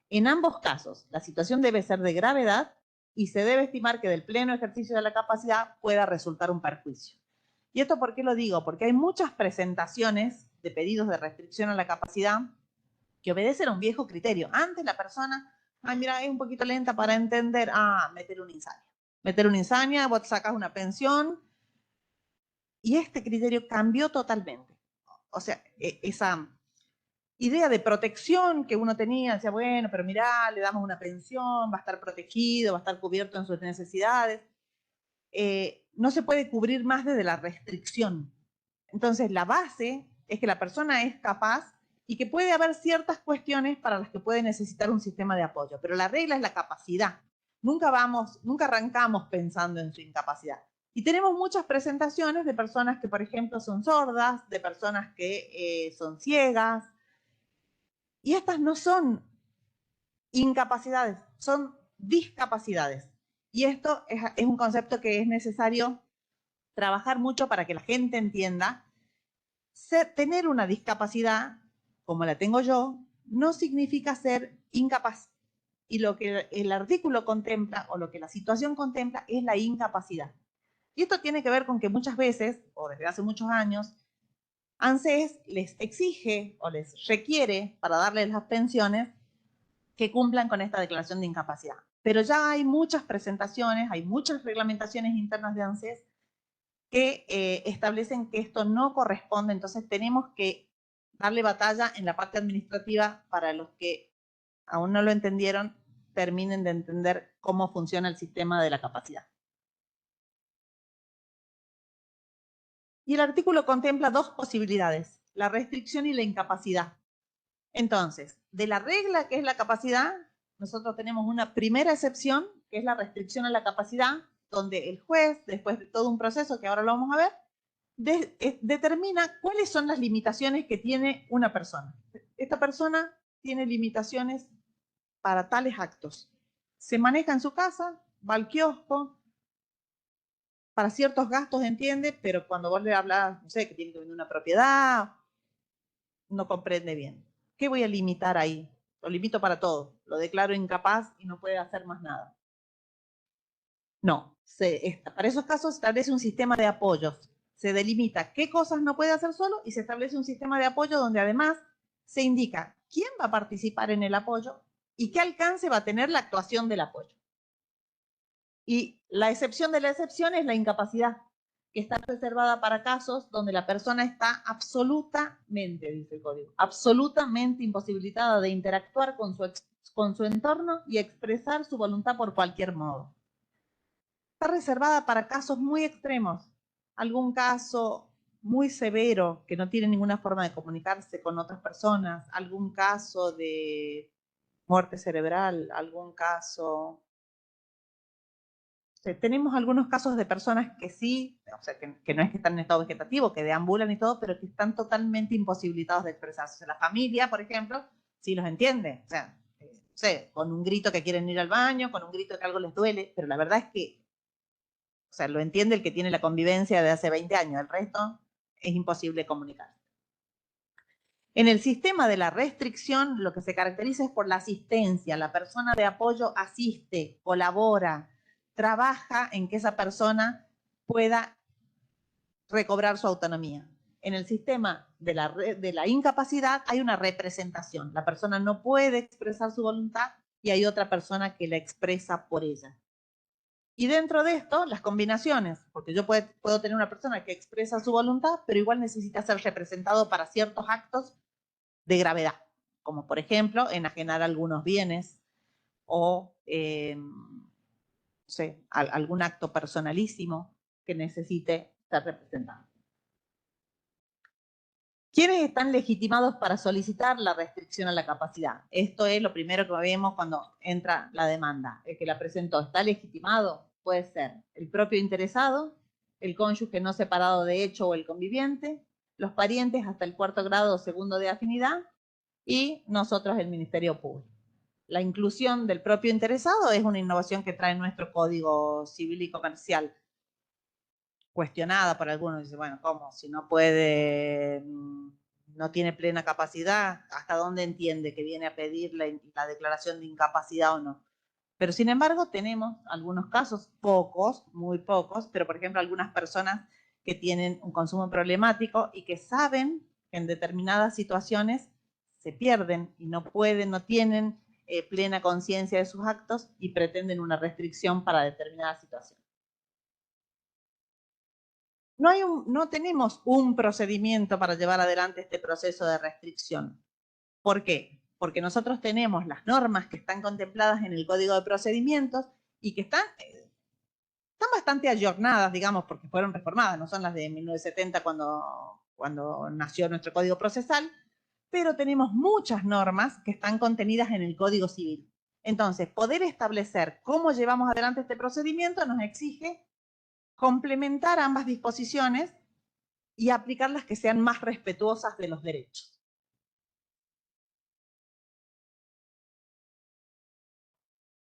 En ambos casos, la situación debe ser de gravedad y se debe estimar que del pleno ejercicio de la capacidad pueda resultar un perjuicio. ¿Y esto por qué lo digo? Porque hay muchas presentaciones de pedidos de restricción a la capacidad que obedecen a un viejo criterio. Antes la persona, ay, mira, es un poquito lenta para entender, meter una insania. Meter una insania, vos sacas una pensión, y este criterio cambió totalmente. O sea, esa idea de protección que uno tenía, decía, bueno, pero mirá, le damos una pensión, va a estar protegido, va a estar cubierto en sus necesidades. No se puede cubrir más desde la restricción. Entonces, la base es que la persona es capaz y que puede haber ciertas cuestiones para las que puede necesitar un sistema de apoyo, pero la regla es la capacidad. Nunca arrancamos pensando en su incapacidad. Y tenemos muchas presentaciones de personas que, por ejemplo, son sordas, de personas que son ciegas, y estas no son incapacidades, son discapacidades. Y esto es un concepto que es necesario trabajar mucho para que la gente entienda. Tener una discapacidad, como la tengo yo, no significa ser incapaz. Y lo que el artículo contempla, o lo que la situación contempla, es la incapacidad. Y esto tiene que ver con que muchas veces, o desde hace muchos años, ANSES les exige o les requiere, para darles las pensiones, que cumplan con esta declaración de incapacidad. Pero ya hay muchas presentaciones, hay muchas reglamentaciones internas de ANSES que establecen que esto no corresponde, entonces tenemos que darle batalla en la parte administrativa para los que aún no lo entendieron, terminen de entender cómo funciona el sistema de la capacidad. Y el artículo contempla dos posibilidades, la restricción y la incapacidad. Entonces, de la regla que es la capacidad, nosotros tenemos una primera excepción, que es la restricción a la capacidad, donde el juez, después de todo un proceso que ahora lo vamos a ver, determina cuáles son las limitaciones que tiene una persona. Esta persona tiene limitaciones para tales actos. Se maneja en su casa, va al kiosco, para ciertos gastos entiende, pero cuando vos le hablas, no sé, que tiene que vender una propiedad, no comprende bien. ¿Qué voy a limitar ahí? Lo limito para todo. Lo declaro incapaz y no puede hacer más nada. No. Para esos casos se establece un sistema de apoyos. Se delimita qué cosas no puede hacer solo y se establece un sistema de apoyo donde además se indica quién va a participar en el apoyo y qué alcance va a tener la actuación del apoyo. Y la excepción de la excepción es la incapacidad, que está reservada para casos donde la persona está absolutamente, dice el código, absolutamente imposibilitada de interactuar con su entorno y expresar su voluntad por cualquier modo. Está reservada para casos muy extremos, algún caso muy severo que no tiene ninguna forma de comunicarse con otras personas, algún caso de muerte cerebral, algún caso... Tenemos algunos casos de personas que sí, o sea, que no es que están en estado vegetativo, que deambulan y todo, pero que están totalmente imposibilitados de expresarse. O sea, la familia, por ejemplo, sí los entiende. O sea, no sé, con un grito que quieren ir al baño, con un grito que algo les duele, pero la verdad es que, o sea, lo entiende el que tiene la convivencia de hace 20 años, el resto es imposible comunicar. En el sistema de la restricción, lo que se caracteriza es por la asistencia. La persona de apoyo asiste, colabora, trabaja en que esa persona pueda recobrar su autonomía. En el sistema de la incapacidad hay una representación. La persona no puede expresar su voluntad y hay otra persona que la expresa por ella. Y dentro de esto, las combinaciones, porque yo puedo tener una persona que expresa su voluntad, pero igual necesita ser representado para ciertos actos de gravedad, como por ejemplo, enajenar algunos bienes o no sé, algún acto personalísimo que necesite ser representado. ¿Quiénes están legitimados para solicitar la restricción a la capacidad? Esto es lo primero que vemos cuando entra la demanda. El que la presentó, ¿está legitimado? Puede ser el propio interesado, el cónyuge no separado de hecho o el conviviente, los parientes hasta el 4º grado o 2º de afinidad y nosotros, el Ministerio Público. La inclusión del propio interesado es una innovación que trae nuestro Código Civil y Comercial, cuestionada por algunos. Dice, bueno, ¿cómo? Si no puede, no tiene plena capacidad, ¿hasta dónde entiende que viene a pedir la declaración de incapacidad o no? Pero sin embargo tenemos algunos casos, pocos, muy pocos, pero por ejemplo algunas personas que tienen un consumo problemático y que saben que en determinadas situaciones se pierden y no pueden, no tienen plena conciencia de sus actos y pretenden una restricción para determinada situación. No tenemos un procedimiento para llevar adelante este proceso de restricción. ¿Por qué? Porque nosotros tenemos las normas que están contempladas en el Código de Procedimientos y que están bastante ayornadas, digamos, porque fueron reformadas, no son las de 1970 cuando nació nuestro Código Procesal, pero tenemos muchas normas que están contenidas en el Código Civil. Entonces, poder establecer cómo llevamos adelante este procedimiento nos exige complementar ambas disposiciones y aplicar las que sean más respetuosas de los derechos.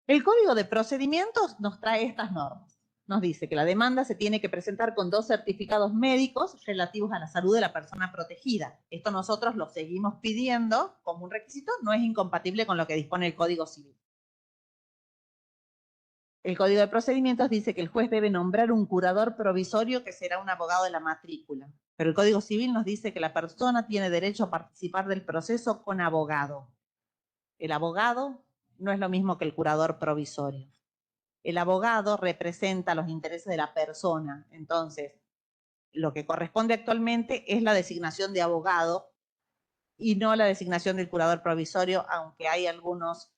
El Código de Procedimientos nos trae estas normas. Nos dice que la demanda se tiene que presentar con 2 certificados médicos relativos a la salud de la persona protegida. Esto nosotros lo seguimos pidiendo como un requisito, no es incompatible con lo que dispone el Código Civil. El Código de Procedimientos dice que el juez debe nombrar un curador provisorio que será un abogado de la matrícula. Pero el Código Civil nos dice que la persona tiene derecho a participar del proceso con abogado. El abogado no es lo mismo que el curador provisorio. El abogado representa los intereses de la persona. Entonces, lo que corresponde actualmente es la designación de abogado y no la designación del curador provisorio, aunque hay algunos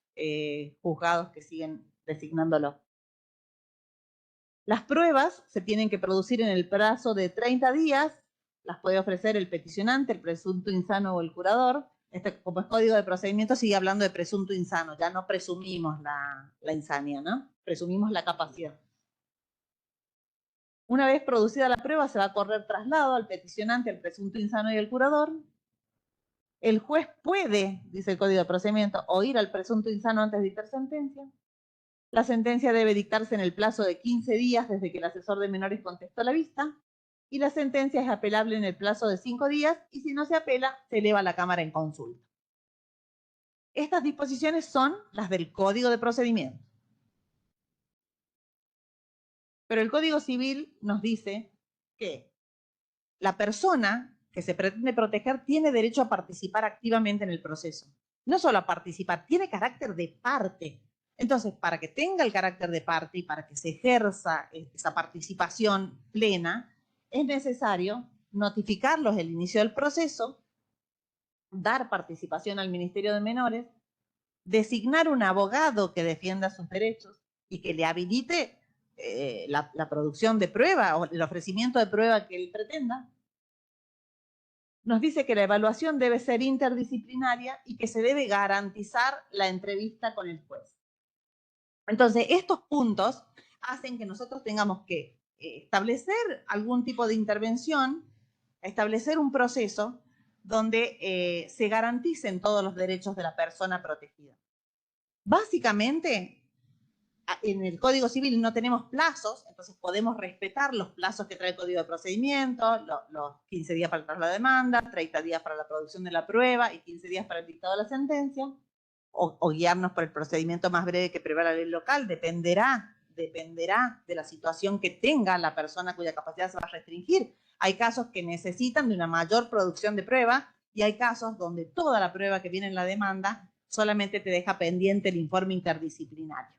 juzgados que siguen designándolo. Las pruebas se tienen que producir en el plazo de 30 días, las puede ofrecer el peticionante, el presunto insano o el curador. Como es Código de Procedimiento, sigue hablando de presunto insano, ya no presumimos la insania, ¿no? Presumimos la capacidad. Una vez producida la prueba, se va a correr traslado al peticionante, al presunto insano y al curador. El juez puede, dice el Código de Procedimiento, oír al presunto insano antes de dictar sentencia. La sentencia debe dictarse en el plazo de 15 días desde que el asesor de menores contestó la vista y la sentencia es apelable en el plazo de 5 días y si no se apela, se eleva a la Cámara en consulta. Estas disposiciones son las del Código de Procedimiento. Pero el Código Civil nos dice que la persona que se pretende proteger tiene derecho a participar activamente en el proceso. No solo a participar, tiene carácter de parte. Entonces, para que tenga el carácter de parte y para que se ejerza esa participación plena, es necesario notificarlos del inicio del proceso, dar participación al Ministerio de Menores, designar un abogado que defienda sus derechos y que le habilite la producción de prueba o el ofrecimiento de prueba que él pretenda. Nos dice que la evaluación debe ser interdisciplinaria y que se debe garantizar la entrevista con el juez. Entonces, estos puntos hacen que nosotros tengamos que establecer algún tipo de intervención, establecer un proceso donde se garanticen todos los derechos de la persona protegida. Básicamente, en el Código Civil no tenemos plazos, entonces podemos respetar los plazos que trae el Código de Procedimiento, los 15 días para el traslado de demanda, 30 días para la producción de la prueba y 15 días para el dictado de la sentencia, o guiarnos por el procedimiento más breve que prevé la ley local, dependerá de la situación que tenga la persona cuya capacidad se va a restringir. Hay casos que necesitan de una mayor producción de prueba y hay casos donde toda la prueba que viene en la demanda solamente te deja pendiente el informe interdisciplinario.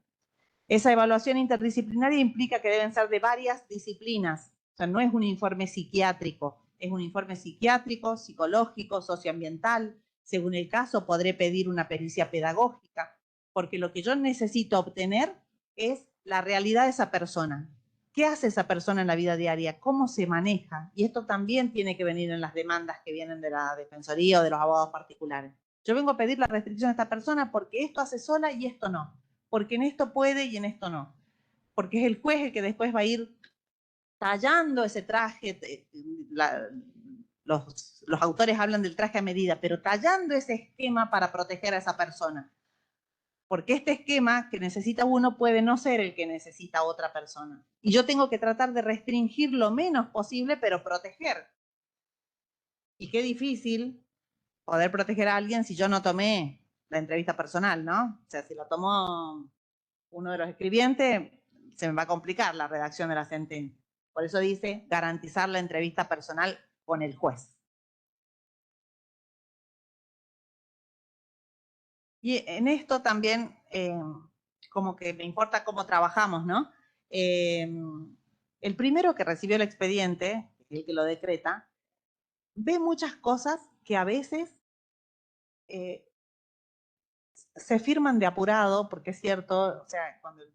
Esa evaluación interdisciplinaria implica que deben ser de varias disciplinas. O sea, no es un informe psiquiátrico, es un informe psiquiátrico, psicológico, socioambiental. Según el caso, podré pedir una pericia pedagógica, porque lo que yo necesito obtener es la realidad de esa persona. ¿Qué hace esa persona en la vida diaria? ¿Cómo se maneja? Y esto también tiene que venir en las demandas que vienen de la Defensoría o de los abogados particulares. Yo vengo a pedir la restricción a esta persona porque esto hace sola y esto no. Porque en esto puede y en esto no. Porque es el juez el que después va a ir tallando ese traje. Los autores hablan del traje a medida, pero tallando ese esquema para proteger a esa persona. Porque este esquema que necesita uno puede no ser el que necesita otra persona. Y yo tengo que tratar de restringir lo menos posible, pero proteger. Y qué difícil poder proteger a alguien si yo no tomé la entrevista personal, ¿no? O sea, si la tomó uno de los escribientes, se me va a complicar la redacción de la sentencia. Por eso dice garantizar la entrevista personal con el juez. Y en esto también, como que me importa cómo trabajamos, ¿no? El primero que recibió el expediente, el que lo decreta, ve muchas cosas que a veces se firman de apurado, porque es cierto, o sea, cuando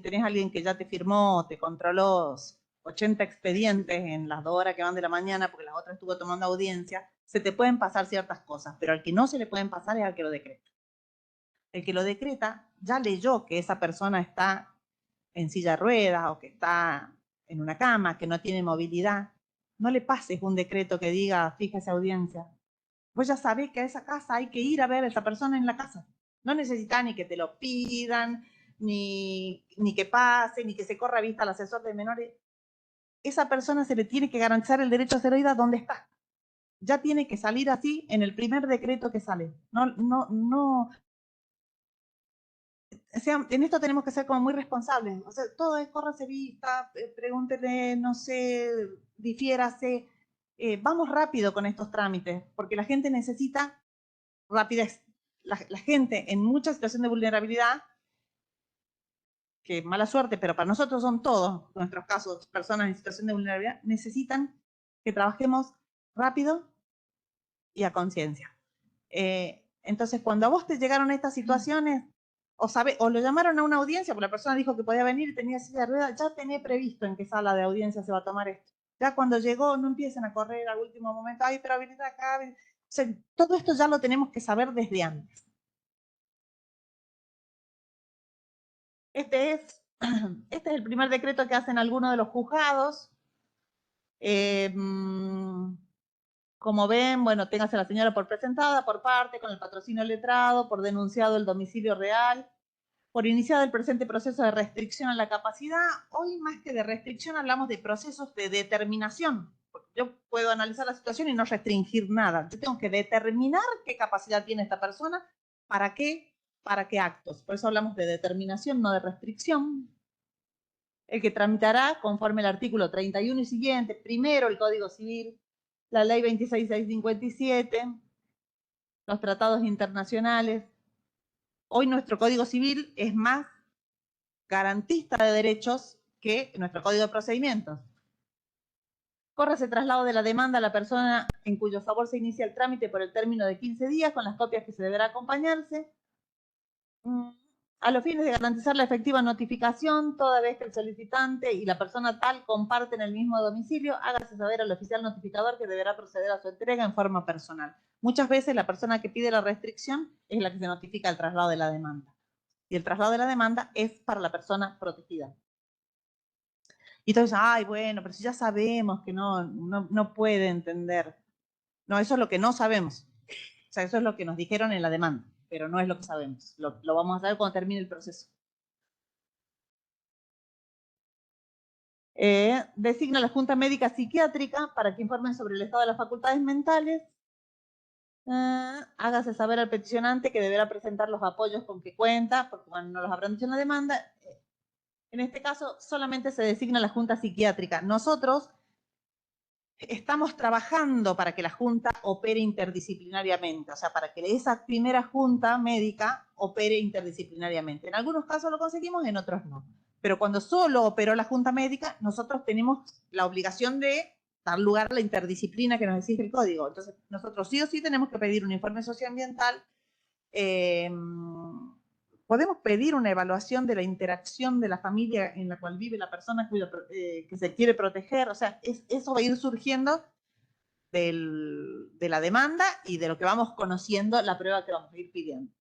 tenés a alguien que ya te firmó, te controló 80 expedientes en las 2 horas que van de la mañana, porque la otra estuvo tomando audiencia, se te pueden pasar ciertas cosas, pero al que no se le pueden pasar es al que lo decreta. El que lo decreta ya leyó que esa persona está en silla de ruedas o que está en una cama, que no tiene movilidad. No le pases un decreto que diga, fíjese audiencia. Vos ya sabés que a esa casa hay que ir a ver a esa persona en la casa. No necesitas ni que te lo pidan, ni que pase, ni que se corra vista al asesor de menores. Esa persona se le tiene que garantizar el derecho a ser oída donde está. Ya tiene que salir así en el primer decreto que sale. No. O sea, en esto tenemos que ser como muy responsables. O sea, todo es córrase vista, pregúntele, no sé, difiérase. Vamos rápido con estos trámites, porque la gente necesita rapidez. La gente en mucha situación de vulnerabilidad, que mala suerte, pero para nosotros son todos nuestros casos, personas en situación de vulnerabilidad, necesitan que trabajemos rápido y a conciencia. Entonces, cuando a vos te llegaron estas situaciones, o lo llamaron a una audiencia, porque la persona dijo que podía venir y tenía silla de ruedas, ya tenés previsto en qué sala de audiencia se va a tomar esto. Ya cuando llegó, no empiecen a correr al último momento, ay, pero habilita acá. O sea, todo esto ya lo tenemos que saber desde antes. Este es el primer decreto que hacen algunos de los juzgados. Como ven, bueno, téngase la señora por presentada, por parte, con el patrocinio letrado, por denunciado el domicilio real, por iniciado el presente proceso de restricción a la capacidad. Hoy, más que de restricción, hablamos de procesos de determinación. Porque yo puedo analizar la situación y no restringir nada. Yo tengo que determinar qué capacidad tiene esta persona, para qué actos. Por eso hablamos de determinación, no de restricción. El que tramitará conforme el artículo 31 y siguiente, primero el Código Civil, la Ley 26.657, los tratados internacionales. Hoy nuestro Código Civil es más garantista de derechos que nuestro Código de Procedimientos. Córrase traslado de la demanda a la persona en cuyo favor se inicia el trámite por el término de 15 días, con las copias que se deberá acompañarse. A los fines de garantizar la efectiva notificación, toda vez que el solicitante y la persona tal comparten el mismo domicilio, hágase saber al oficial notificador que deberá proceder a su entrega en forma personal. Muchas veces la persona que pide la restricción es la que se notifica el traslado de la demanda. Y el traslado de la demanda es para la persona protegida. Y entonces, ay, bueno, pero si ya sabemos que no puede entender. No, eso es lo que no sabemos. O sea, eso es lo que nos dijeron en la demanda, pero no es lo que sabemos. Lo vamos a saber cuando termine el proceso. Designa la Junta Médica Psiquiátrica para que informen sobre el estado de las facultades mentales. Hágase saber al peticionante que deberá presentar los apoyos con que cuenta, porque bueno, no los habrán dicho en la demanda. En este caso, solamente se designa la Junta Psiquiátrica. Nosotros estamos trabajando para que la Junta opere interdisciplinariamente, o sea, para que esa primera Junta médica opere interdisciplinariamente. En algunos casos lo conseguimos, en otros no. Pero cuando solo operó la Junta médica, nosotros tenemos la obligación de dar lugar a la interdisciplina que nos exige el código. Entonces, nosotros sí o sí tenemos que pedir un informe socioambiental, podemos pedir una evaluación de la interacción de la familia en la cual vive la persona que se quiere proteger, o sea, eso va a ir surgiendo de la demanda y de lo que vamos conociendo, la prueba que vamos a ir pidiendo.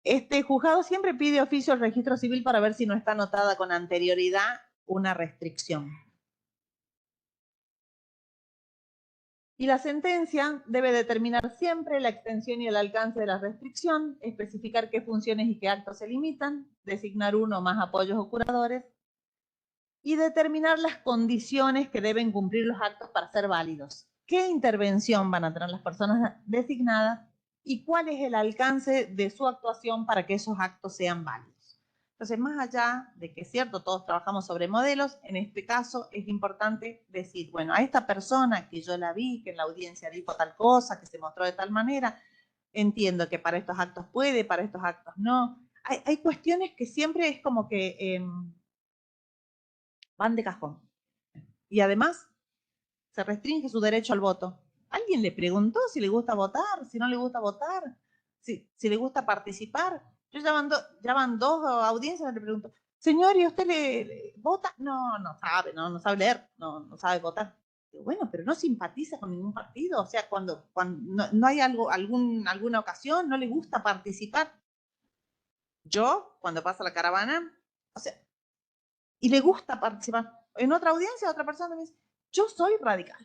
Este juzgado siempre pide oficio al registro civil para ver si no está anotada con anterioridad una restricción. Y la sentencia debe determinar siempre la extensión y el alcance de la restricción, especificar qué funciones y qué actos se limitan, designar uno o más apoyos o curadores, y determinar las condiciones que deben cumplir los actos para ser válidos. ¿Qué intervención van a tener las personas designadas y cuál es el alcance de su actuación para que esos actos sean válidos? Entonces, más allá de que es cierto, todos trabajamos sobre modelos, en este caso es importante decir, bueno, a esta persona que yo la vi, que en la audiencia dijo tal cosa, que se mostró de tal manera, entiendo que para estos actos puede, para estos actos no. Hay cuestiones que siempre es como que van de cajón. Y además, se restringe su derecho al voto. ¿Alguien le preguntó si le gusta votar, si no le gusta votar, si le gusta participar? Yo ya van dos audiencias, le pregunto, señor, ¿y usted le vota? No, no sabe, no sabe leer, no sabe votar. Digo, bueno, pero no simpatiza con ningún partido, o sea, cuando no hay alguna ocasión, no le gusta participar. Yo, cuando pasa la caravana, o sea, y le gusta participar. En otra audiencia, otra persona me dice, yo soy radical.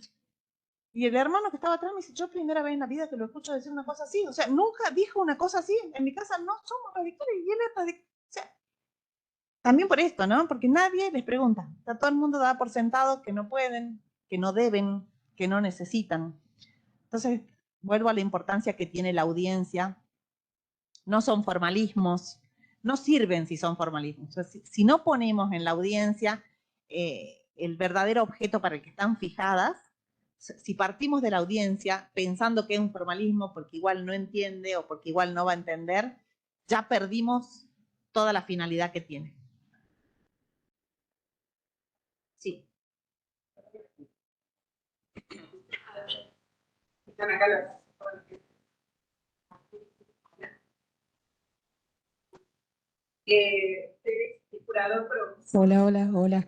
Y el hermano que estaba atrás me dice, yo primera vez en la vida que lo escucho decir una cosa así. O sea, nunca dijo una cosa así. En mi casa no somos radicales y él es radical. O sea, también por esto, ¿no? Porque nadie les pregunta. O sea, todo el mundo da por sentado que no pueden, que no deben, que no necesitan. Entonces, vuelvo a la importancia que tiene la audiencia. No son formalismos, no sirven si son formalismos. O sea, si no ponemos en la audiencia el verdadero objeto para el que están fijadas, si partimos de la audiencia pensando que es un formalismo porque igual no entiende o porque igual no va a entender, ya perdimos toda la finalidad que tiene. Sí. Hola.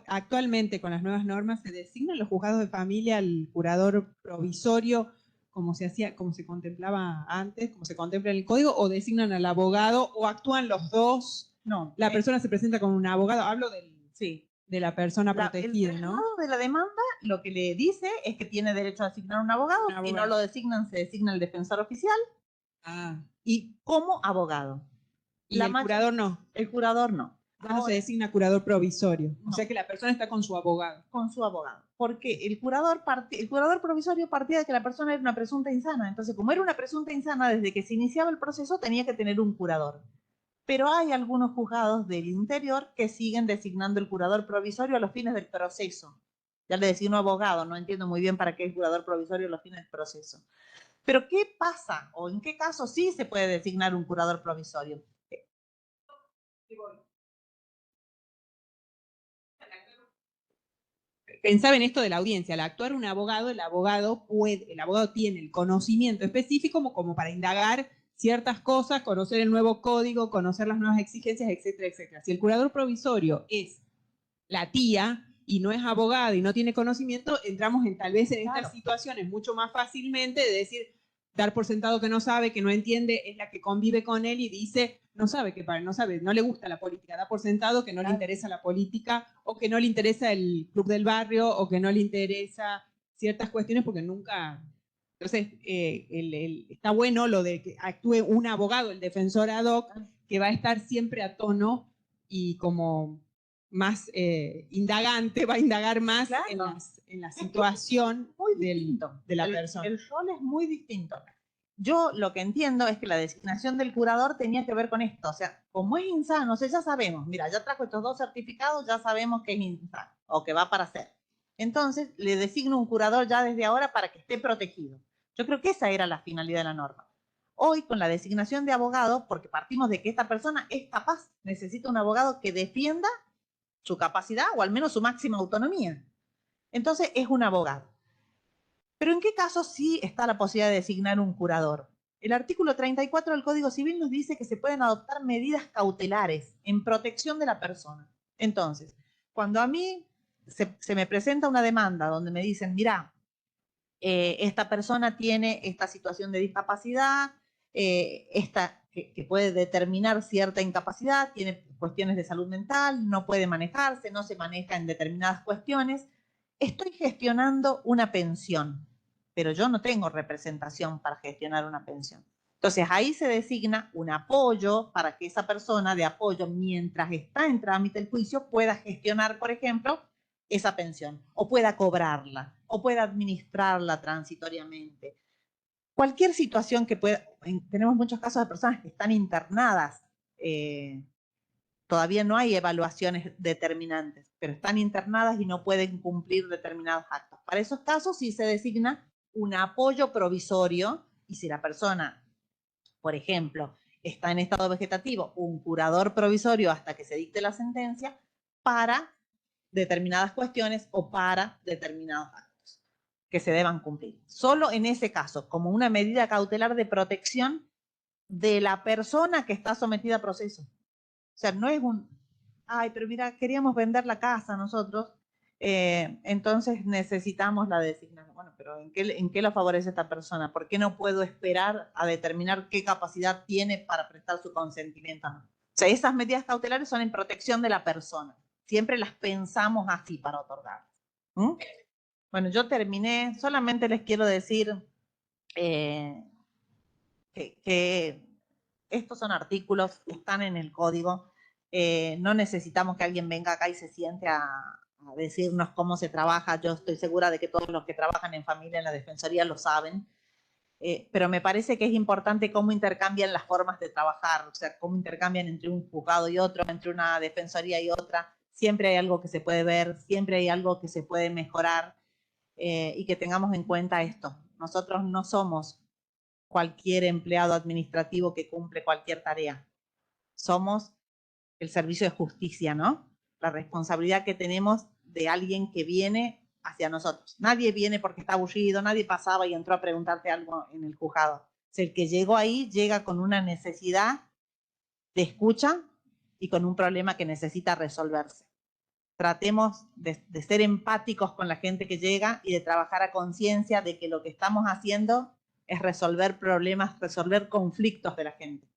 Actualmente, con las nuevas normas, se designan los juzgados de familia al curador provisorio, como se hacía, como se contemplaba antes, como se contempla en el código, o designan al abogado, o actúan los dos. No. La persona se presenta con un abogado. Hablo sí, de la persona protegida, el ¿no? de la demanda lo que le dice es que tiene derecho a designar un abogado. Si no lo designan, se designa el defensor oficial. Y como abogado. Y el curador no. El curador no. No se designa curador provisorio. No. O sea que la persona está con su abogado. Con su abogado. Porque el curador provisorio partía de que la persona era una presunta insana. Entonces, como era una presunta insana, desde que se iniciaba el proceso tenía que tener un curador. Pero hay algunos juzgados del interior que siguen designando el curador provisorio a los fines del proceso. Ya le designo abogado, no entiendo muy bien para qué es curador provisorio a los fines del proceso. Pero ¿qué pasa? ¿O en qué caso sí se puede designar un curador provisorio? Pensaba en esto de la audiencia. Al actuar un abogado, el abogado tiene el conocimiento específico como para indagar ciertas cosas, conocer el nuevo código, conocer las nuevas exigencias, etcétera, etcétera. Si el curador provisorio es la tía y no es abogado y no tiene conocimiento, entramos tal vez en estas situaciones mucho más fácilmente de decir, dar por sentado que no sabe, que no entiende, es la que convive con él y dice, no sabe, no le gusta la política, da por sentado que no le interesa la política o que no le interesa el club del barrio o que no le interesa ciertas cuestiones porque nunca... Entonces, está bueno lo de que actúe un abogado, el defensor ad hoc, que va a estar siempre a tono y como más indagante, va a indagar más en la situación de la persona. El rol es muy distinto. yo lo que entiendo es que la designación del curador tenía que ver con esto. O sea, como es insano, o sea, ya sabemos, mira, ya trajo estos 2 certificados, ya sabemos que es insano o que va para ser. Entonces, le designo un curador ya desde ahora para que esté protegido. Yo creo que esa era la finalidad de la norma. Hoy, con la designación de abogado, porque partimos de que esta persona es capaz, necesita un abogado que defienda su capacidad o al menos su máxima autonomía. Entonces, es un abogado. Pero ¿en qué caso sí está la posibilidad de designar un curador? El artículo 34 del Código Civil nos dice que se pueden adoptar medidas cautelares en protección de la persona. Entonces, cuando a mí se me presenta una demanda donde me dicen, mira, esta persona tiene esta situación de discapacidad, que puede determinar cierta incapacidad, tiene cuestiones de salud mental, no puede manejarse, no se maneja en determinadas cuestiones, estoy gestionando una pensión, pero yo no tengo representación para gestionar una pensión. Entonces ahí se designa un apoyo para que esa persona de apoyo, mientras está en trámite el juicio, pueda gestionar, por ejemplo, esa pensión, o pueda cobrarla, o pueda administrarla transitoriamente. Cualquier situación que pueda, tenemos muchos casos de personas que están internadas, todavía no hay evaluaciones determinantes, pero están internadas y no pueden cumplir determinados actos. Para esos casos sí se designa un apoyo provisorio, y si la persona, por ejemplo, está en estado vegetativo, un curador provisorio hasta que se dicte la sentencia para determinadas cuestiones o para determinados actos que se deban cumplir. Solo en ese caso, como una medida cautelar de protección de la persona que está sometida a proceso. O sea, no es un, ay, pero mira, queríamos vender la casa nosotros, entonces necesitamos la designación. Bueno, pero ¿en qué lo favorece esta persona? ¿Por qué no puedo esperar a determinar qué capacidad tiene para prestar su consentimiento? O sea, esas medidas cautelares son en protección de la persona. Siempre las pensamos así para otorgar. ¿Mm? Bueno, yo terminé. Solamente les quiero decir que estos son artículos que están en el código. No necesitamos que alguien venga acá y se siente a decirnos cómo se trabaja. Yo estoy segura de que todos los que trabajan en familia en la Defensoría lo saben. Pero me parece que es importante cómo intercambian las formas de trabajar, o sea, cómo intercambian entre un juzgado y otro, entre una defensoría y otra. Siempre hay algo que se puede ver, siempre hay algo que se puede mejorar, y que tengamos en cuenta esto. Nosotros no somos cualquier empleado administrativo que cumple cualquier tarea. Somos el servicio de justicia, ¿no? La responsabilidad que tenemos de alguien que viene hacia nosotros. Nadie viene porque está aburrido, nadie pasaba y entró a preguntarte algo en el juzgado. O sea, el que llegó ahí llega con una necesidad de escucha y con un problema que necesita resolverse. Tratemos de ser empáticos con la gente que llega y de trabajar a conciencia de que lo que estamos haciendo es resolver problemas, resolver conflictos de la gente.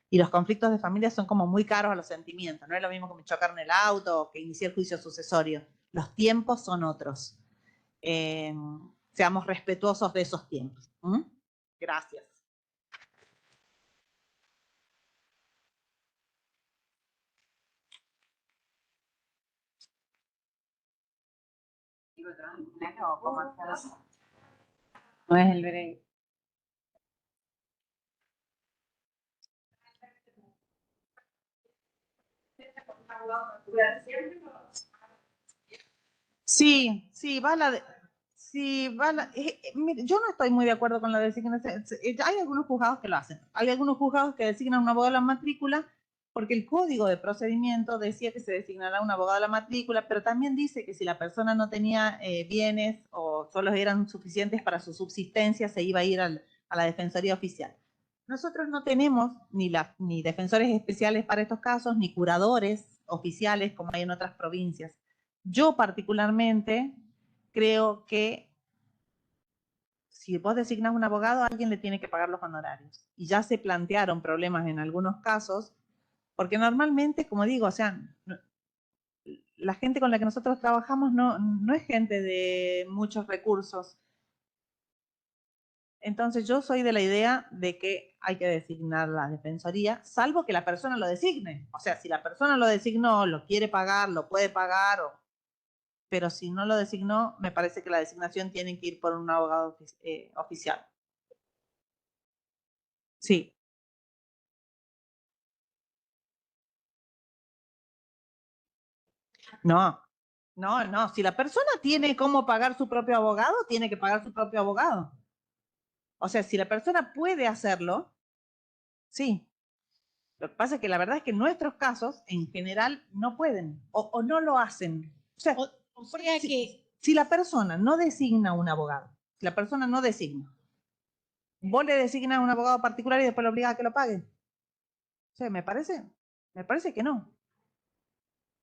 Y los conflictos de familia son como muy caros a los sentimientos. No es lo mismo que me chocaron el auto o que inicié el juicio sucesorio. Los tiempos son otros. Seamos respetuosos de esos tiempos. Gracias. No es el break. Sí, sí, va la de, sí, va la, mire, yo no estoy muy de acuerdo con la designación. Hay algunos juzgados que lo hacen. Hay algunos juzgados que designan un abogado de la matrícula porque el código de procedimiento decía que se designará un abogado de la matrícula, pero también dice que si la persona no tenía bienes o solo eran suficientes para su subsistencia, se iba a ir a la Defensoría Oficial. Nosotros no tenemos ni defensores especiales para estos casos, ni curadores oficiales como hay en otras provincias. Yo particularmente creo que si vos designas un abogado, alguien le tiene que pagar los honorarios. Y ya se plantearon problemas en algunos casos, porque normalmente, como digo, o sea, la gente con la que nosotros trabajamos no es gente de muchos recursos. Entonces yo soy de la idea de que hay que designar la defensoría, salvo que la persona lo designe. O sea, si la persona lo designó, lo quiere pagar, lo puede pagar, pero si no lo designó, me parece que la designación tiene que ir por un abogado oficial. Sí. No, no. Si la persona tiene cómo pagar su propio abogado, tiene que pagar su propio abogado. O sea, si la persona puede hacerlo, sí. Lo que pasa es que la verdad es que en nuestros casos, en general, no pueden o no lo hacen. O sea, O sea si la persona no designa un abogado, si la persona no designa, vos le designas un abogado particular y después lo obligas a que lo pague. O sea, me parece que no.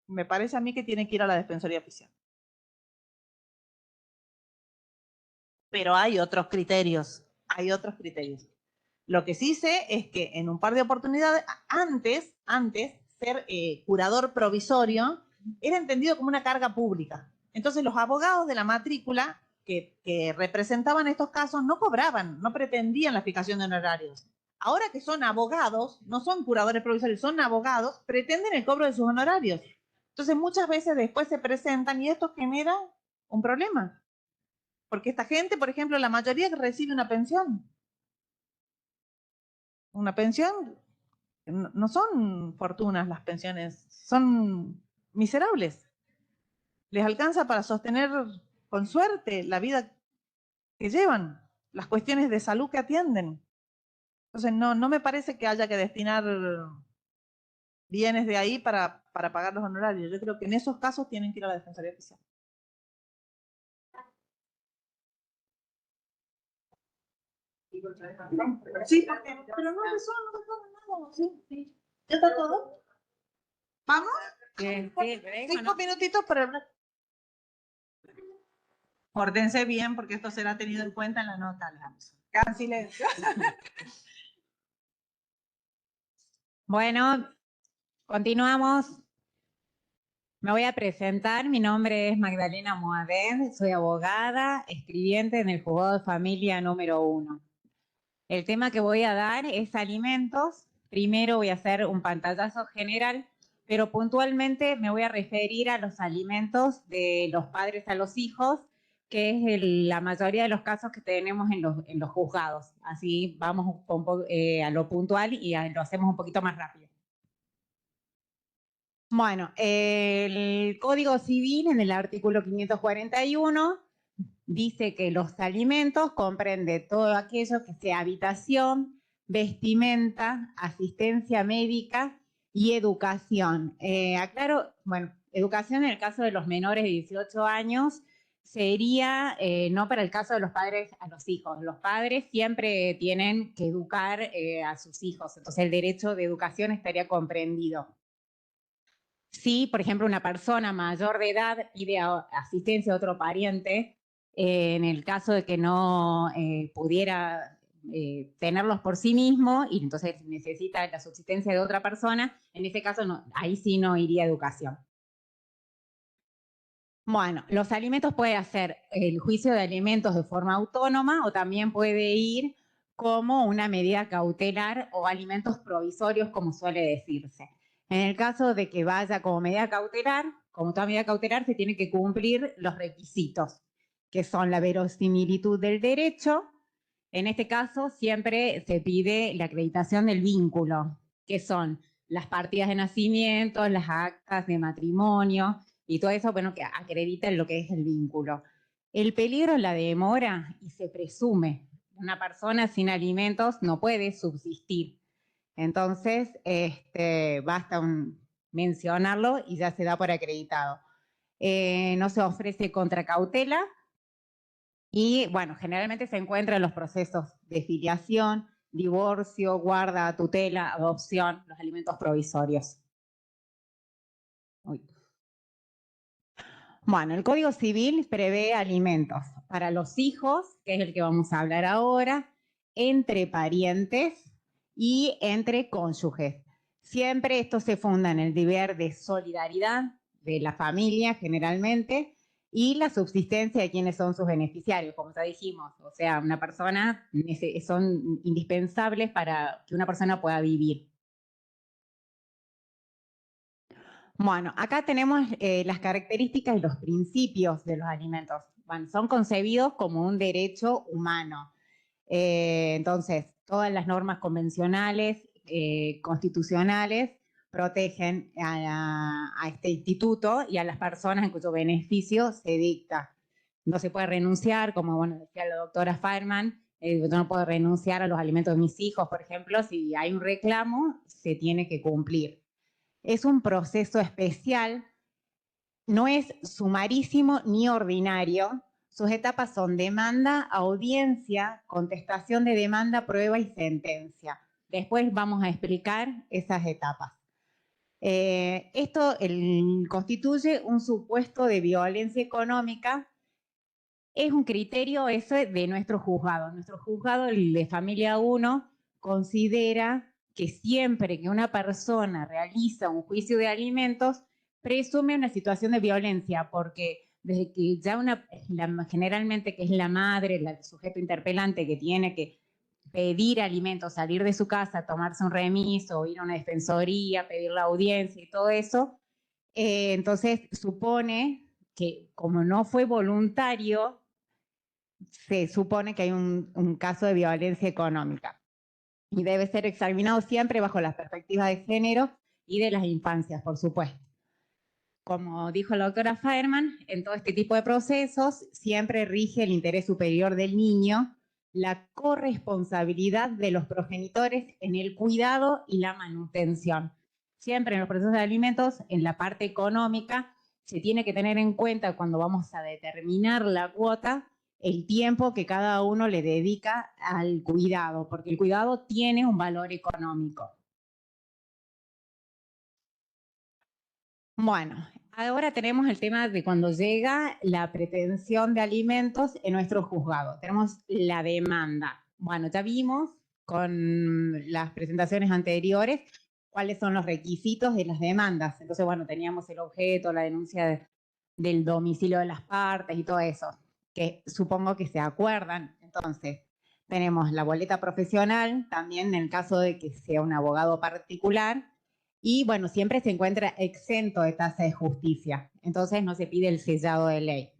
Me parece a mí que tiene que ir a la Defensoría Oficial. Pero hay otros criterios, Lo que sí sé es que en un par de oportunidades, antes, ser curador provisorio era entendido como una carga pública. Entonces los abogados de la matrícula que representaban estos casos no cobraban, no pretendían la fijación de honorarios. Ahora que son abogados, no son curadores provisorios, son abogados, pretenden el cobro de sus honorarios. Entonces muchas veces después se presentan y esto genera un problema. Porque esta gente, por ejemplo, la mayoría recibe una pensión. Una pensión, no son fortunas las pensiones, son miserables. Les alcanza para sostener con suerte la vida que llevan, las cuestiones de salud que atienden. Entonces, no me parece que haya que destinar bienes de ahí para pagar los honorarios. Yo creo que en esos casos tienen que ir a la Defensoría Oficial. Sí, pero no empezó nada. Sí. ¿Ya está todo? ¿Vamos? Sí, 5 minutitos para hablar. Pórtense bien porque esto será tenido en cuenta en la nota, Alonso. Hagan silencio. Bueno, continuamos. Me voy a presentar. Mi nombre es Magdalena Moader, soy abogada, escribiente en el Juzgado de Familia número 1. El tema que voy a dar es alimentos. Primero voy a hacer un pantallazo general, pero puntualmente me voy a referir a los alimentos de los padres a los hijos, que es la mayoría de los casos que tenemos en los juzgados. Así vamos a lo puntual y lo hacemos un poquito más rápido. Bueno, el Código Civil en el artículo 541 dice que los alimentos comprende todo aquello que sea habitación, vestimenta, asistencia médica y educación. Aclaro, bueno, educación en el caso de los menores de 18 años sería no para el caso de los padres a los hijos. Los padres siempre tienen que educar a sus hijos, entonces el derecho de educación estaría comprendido. Si, por ejemplo, una persona mayor de edad pide asistencia a otro pariente, en el caso de que no pudiera tenerlos por sí mismo y entonces necesita la subsistencia de otra persona, en ese caso no, ahí sí no iría educación. Bueno, los alimentos puede hacer el juicio de alimentos de forma autónoma o también puede ir como una medida cautelar o alimentos provisorios, como suele decirse. En el caso de que vaya como medida cautelar, como toda medida cautelar, se tienen que cumplir los requisitos, que son la verosimilitud del derecho. En este caso, siempre se pide la acreditación del vínculo, que son las partidas de nacimiento, las actas de matrimonio y todo eso, bueno, que acredita lo que es el vínculo. El peligro es la demora y se presume. Una persona sin alimentos no puede subsistir. Entonces, basta mencionarlo y ya se da por acreditado. No se ofrece contracautela y, bueno, generalmente se encuentra en los procesos de filiación, divorcio, guarda, tutela, adopción, los alimentos provisorios. Uy. Bueno, el Código Civil prevé alimentos para los hijos, que es el que vamos a hablar ahora, entre parientes y entre cónyuges. Siempre esto se funda en el deber de solidaridad de la familia, generalmente, y la subsistencia de quienes son sus beneficiarios, como ya dijimos. O sea, una persona, son indispensables para que una persona pueda vivir. Bueno, acá tenemos las características y los principios de los alimentos. Bueno, son concebidos como un derecho humano. Entonces, todas las normas convencionales, constitucionales, protegen a este instituto y a las personas en cuyo beneficio se dicta. No se puede renunciar, como bueno, decía la doctora Fireman, yo no puedo renunciar a los alimentos de mis hijos, por ejemplo, si hay un reclamo, se tiene que cumplir. Es un proceso especial, no es sumarísimo ni ordinario. Sus etapas son demanda, audiencia, contestación de demanda, prueba y sentencia. Después vamos a explicar esas etapas. Esto constituye un supuesto de violencia económica. Es un criterio ese de nuestro juzgado. Nuestro juzgado, el de Familia 1, considera que siempre que una persona realiza un juicio de alimentos, presume una situación de violencia, porque desde que ya generalmente que es la madre, el sujeto interpelante que tiene que pedir alimentos, salir de su casa, tomarse un remiso, ir a una defensoría, pedir la audiencia y todo eso, entonces supone que como no fue voluntario, se supone que hay un caso de violencia económica y debe ser examinado siempre bajo las perspectivas de género y de las infancias, por supuesto. Como dijo la doctora Fireman, en todo este tipo de procesos siempre rige el interés superior del niño, la corresponsabilidad de los progenitores en el cuidado y la manutención. Siempre en los procesos de alimentos, en la parte económica, se tiene que tener en cuenta cuando vamos a determinar la cuota, el tiempo que cada uno le dedica al cuidado, porque el cuidado tiene un valor económico. Bueno, ahora tenemos el tema de cuando llega la pretensión de alimentos en nuestro juzgado. Tenemos la demanda. Bueno, ya vimos con las presentaciones anteriores cuáles son los requisitos de las demandas. Entonces, bueno, teníamos el objeto, la denuncia del domicilio de las partes y todo eso, que supongo que se acuerdan. Entonces, tenemos la boleta profesional, también en el caso de que sea un abogado particular, y bueno, siempre se encuentra exento de tasa de justicia, entonces no se pide el sellado de ley.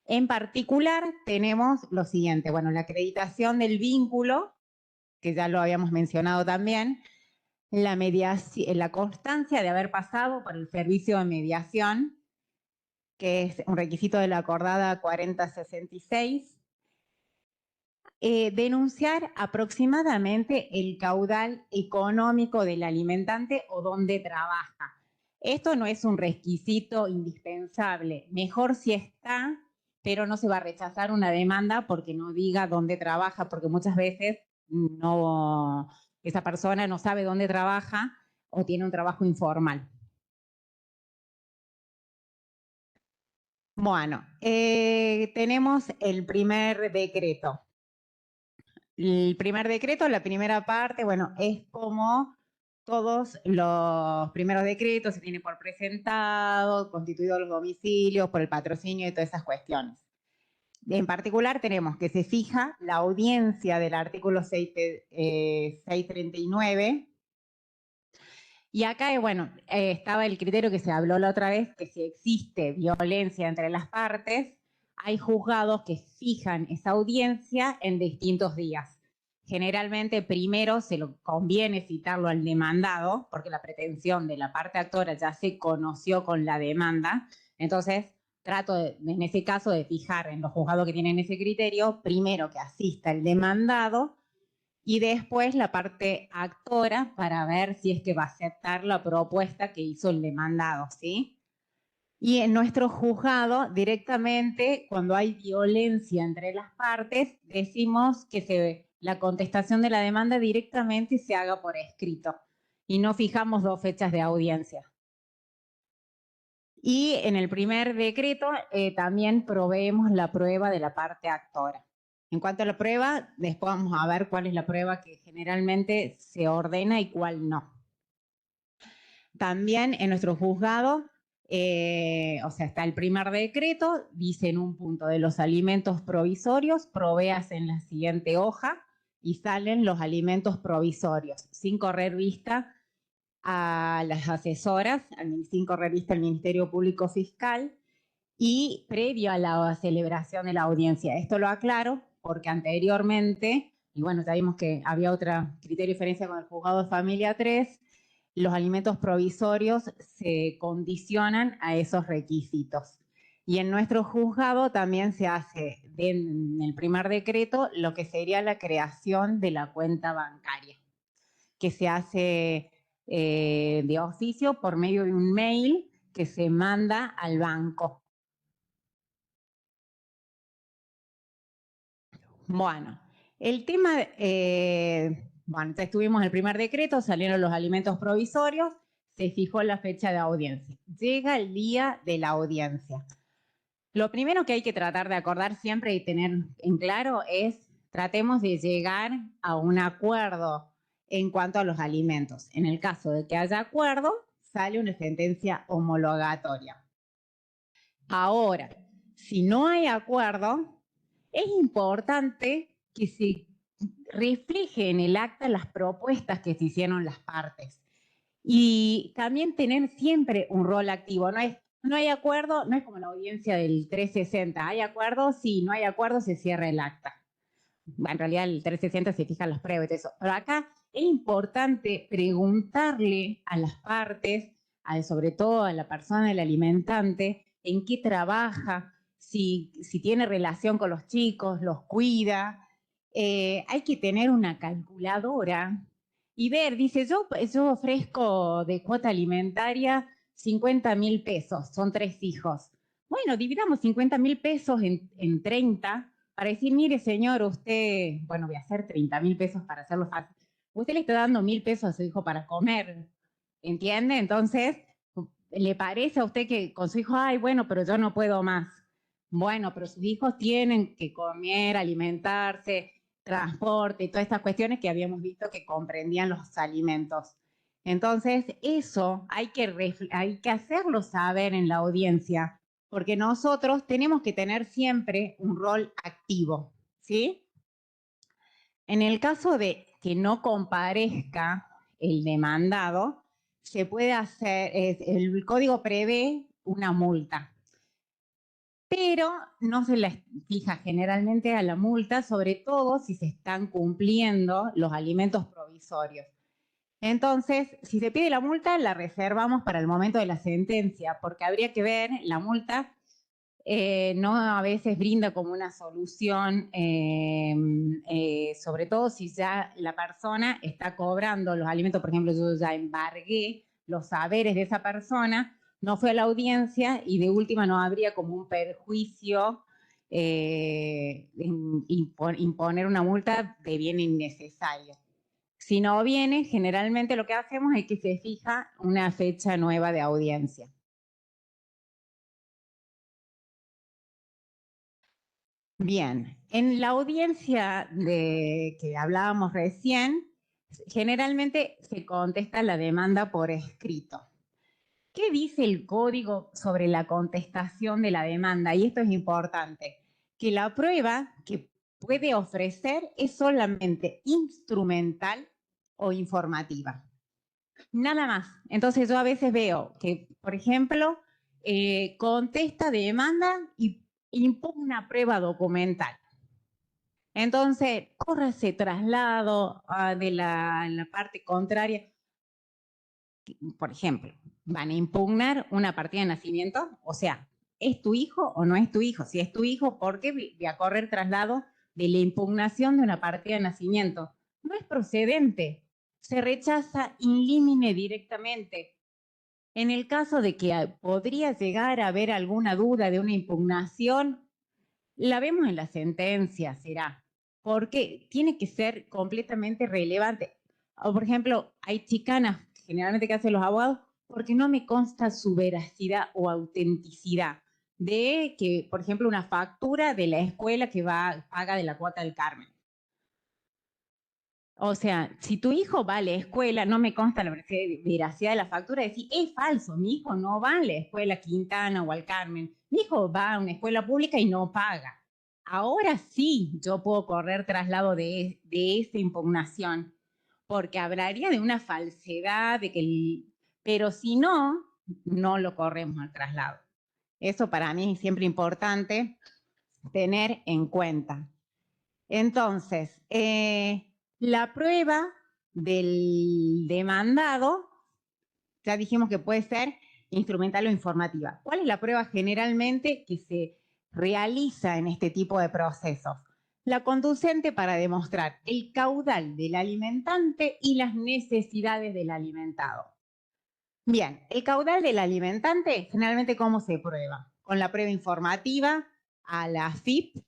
En particular tenemos lo siguiente, bueno, la acreditación del vínculo, que ya lo habíamos mencionado también, la constancia de haber pasado por el servicio de mediación, que es un requisito de la acordada 4066, denunciar aproximadamente el caudal económico del alimentante o donde trabaja. Esto no es un requisito indispensable. Mejor si está, pero no se va a rechazar una demanda porque no diga dónde trabaja, porque muchas veces esa persona no sabe dónde trabaja o tiene un trabajo informal. Bueno, tenemos el primer decreto. El primer decreto, la primera parte, bueno, es como todos los primeros decretos, se tiene por presentado, constituidos los domicilios, por el patrocinio y todas esas cuestiones. En particular tenemos que se fija la audiencia del artículo 639. Y acá, bueno, estaba el criterio que se habló la otra vez, que si existe violencia entre las partes, hay juzgados que fijan esa audiencia en distintos días. Generalmente primero se lo conviene citarlo al demandado, porque la pretensión de la parte actora ya se conoció con la demanda. Entonces, trato en ese caso de fijar en los juzgados que tienen ese criterio, primero que asista el demandado, y después la parte actora para ver si es que va a aceptar la propuesta que hizo el demandado, ¿sí? Y en nuestro juzgado, directamente, cuando hay violencia entre las partes, decimos que la contestación de la demanda directamente se haga por escrito y no fijamos 2 fechas de audiencia. Y en el primer decreto también proveemos la prueba de la parte actora. En cuanto a la prueba, después vamos a ver cuál es la prueba que generalmente se ordena y cuál no. También en nuestro juzgado, o sea, está el primer decreto, dice en un punto de los alimentos provisorios, proveas en la siguiente hoja y salen los alimentos provisorios, sin correr vista a las asesoras, sin correr vista al Ministerio Público Fiscal y previo a la celebración de la audiencia. Esto lo aclaro porque anteriormente y bueno, ya vimos que había otra criterio de diferencia con el juzgado de familia 3, los alimentos provisorios se condicionan a esos requisitos. Y en nuestro juzgado también se hace, en el primer decreto, lo que sería la creación de la cuenta bancaria, que se hace de oficio por medio de un mail que se manda al banco. Bueno, el tema, bueno, entonces tuvimos el primer decreto, salieron los alimentos provisorios, se fijó la fecha de audiencia. Llega el día de la audiencia. Lo primero que hay que tratar de acordar siempre y tener en claro es, tratemos de llegar a un acuerdo en cuanto a los alimentos. En el caso de que haya acuerdo, sale una sentencia homologatoria. Ahora, si no hay acuerdo, es importante que se refleje en el acta las propuestas que se hicieron las partes. Y también tener siempre un rol activo. No hay acuerdo, no es como la audiencia del 360. ¿Hay acuerdo? Sí, no hay acuerdo, se cierra el acta. En realidad el 360 se fijan las pruebas y eso. Pero acá es importante preguntarle a las partes, sobre todo a la persona, el alimentante, en qué trabaja, si tiene relación con los chicos, los cuida. Hay que tener una calculadora y ver, dice, yo ofrezco de cuota alimentaria 50.000 pesos, son 3 hijos. Bueno, dividamos 50.000 pesos en 30 para decir, mire señor, usted, bueno, voy a hacer 30.000 pesos para hacerlo fácil. Usted le está dando 1.000 pesos a su hijo para comer, ¿entiende? Entonces, ¿le parece a usted que con su hijo, ay, bueno, pero yo no puedo más? Bueno, pero sus hijos tienen que comer, alimentarse, transporte y todas estas cuestiones que habíamos visto que comprendían los alimentos. Entonces, eso hay que hacerlo saber en la audiencia, porque nosotros tenemos que tener siempre un rol activo, ¿sí? En el caso de que no comparezca el demandado, se puede hacer, el código prevé una multa, pero no se le fija generalmente a la multa, sobre todo si se están cumpliendo los alimentos provisorios. Entonces, si se pide la multa, la reservamos para el momento de la sentencia, porque habría que ver, la multa no a veces brinda como una solución, sobre todo si ya la persona está cobrando los alimentos, por ejemplo, yo ya embargué los saberes de esa persona, no fue a la audiencia y de última no habría como un perjuicio imponer una multa de bien innecesario. Si no viene, generalmente lo que hacemos es que se fija una fecha nueva de audiencia. Bien, en la audiencia que hablábamos recién, generalmente se contesta la demanda por escrito. ¿Qué dice el código sobre la contestación de la demanda? Y esto es importante, que la prueba que puede ofrecer es solamente instrumental o informativa. Nada más. Entonces yo a veces veo que, por ejemplo, contesta demanda y impugna prueba documental. Entonces, corre ese traslado de la parte contraria. Por ejemplo, van a impugnar una partida de nacimiento, o sea, ¿es tu hijo o no es tu hijo? Si es tu hijo, ¿por qué voy a correr traslado de la impugnación de una partida de nacimiento? No es procedente, se rechaza in limine directamente. En el caso de que podría llegar a haber alguna duda de una impugnación, la vemos en la sentencia, será, porque tiene que ser completamente relevante. O, por ejemplo, hay chicanas generalmente que hacen los abogados porque no me consta su veracidad o autenticidad de que, por ejemplo, una factura de la escuela que paga de la cuota del Carmen. O sea, si tu hijo va a la escuela, no me consta la veracidad de la factura, decir, es falso, mi hijo no va a la escuela Quintana o al Carmen, mi hijo va a una escuela pública y no paga. Ahora sí yo puedo correr traslado de esa impugnación, porque hablaría de una falsedad, pero si no, no lo corremos al traslado. Eso para mí es siempre importante tener en cuenta. Entonces, la prueba del demandado, ya dijimos que puede ser instrumental o informativa. ¿Cuál es la prueba generalmente que se realiza en este tipo de procesos? La conducente para demostrar el caudal del alimentante y las necesidades del alimentado. Bien, el caudal del alimentante, generalmente, ¿cómo se prueba? Con la prueba informativa a la AFIP.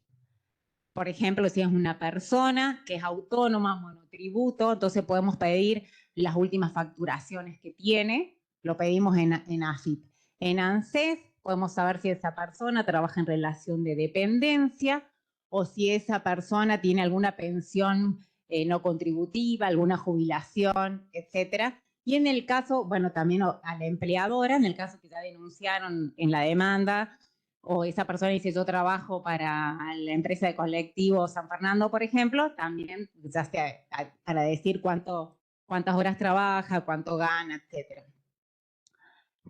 Por ejemplo, si es una persona que es autónoma, monotributo, entonces podemos pedir las últimas facturaciones que tiene, lo pedimos en AFIP. En ANSES podemos saber si esa persona trabaja en relación de dependencia o si esa persona tiene alguna pensión no contributiva, alguna jubilación, etcétera. Y en el caso, bueno, también a la empleadora, en el caso que ya denunciaron en la demanda, o esa persona dice yo trabajo para la empresa de colectivo San Fernando, por ejemplo, también ya sea para decir cuántas horas trabaja, cuánto gana, etc.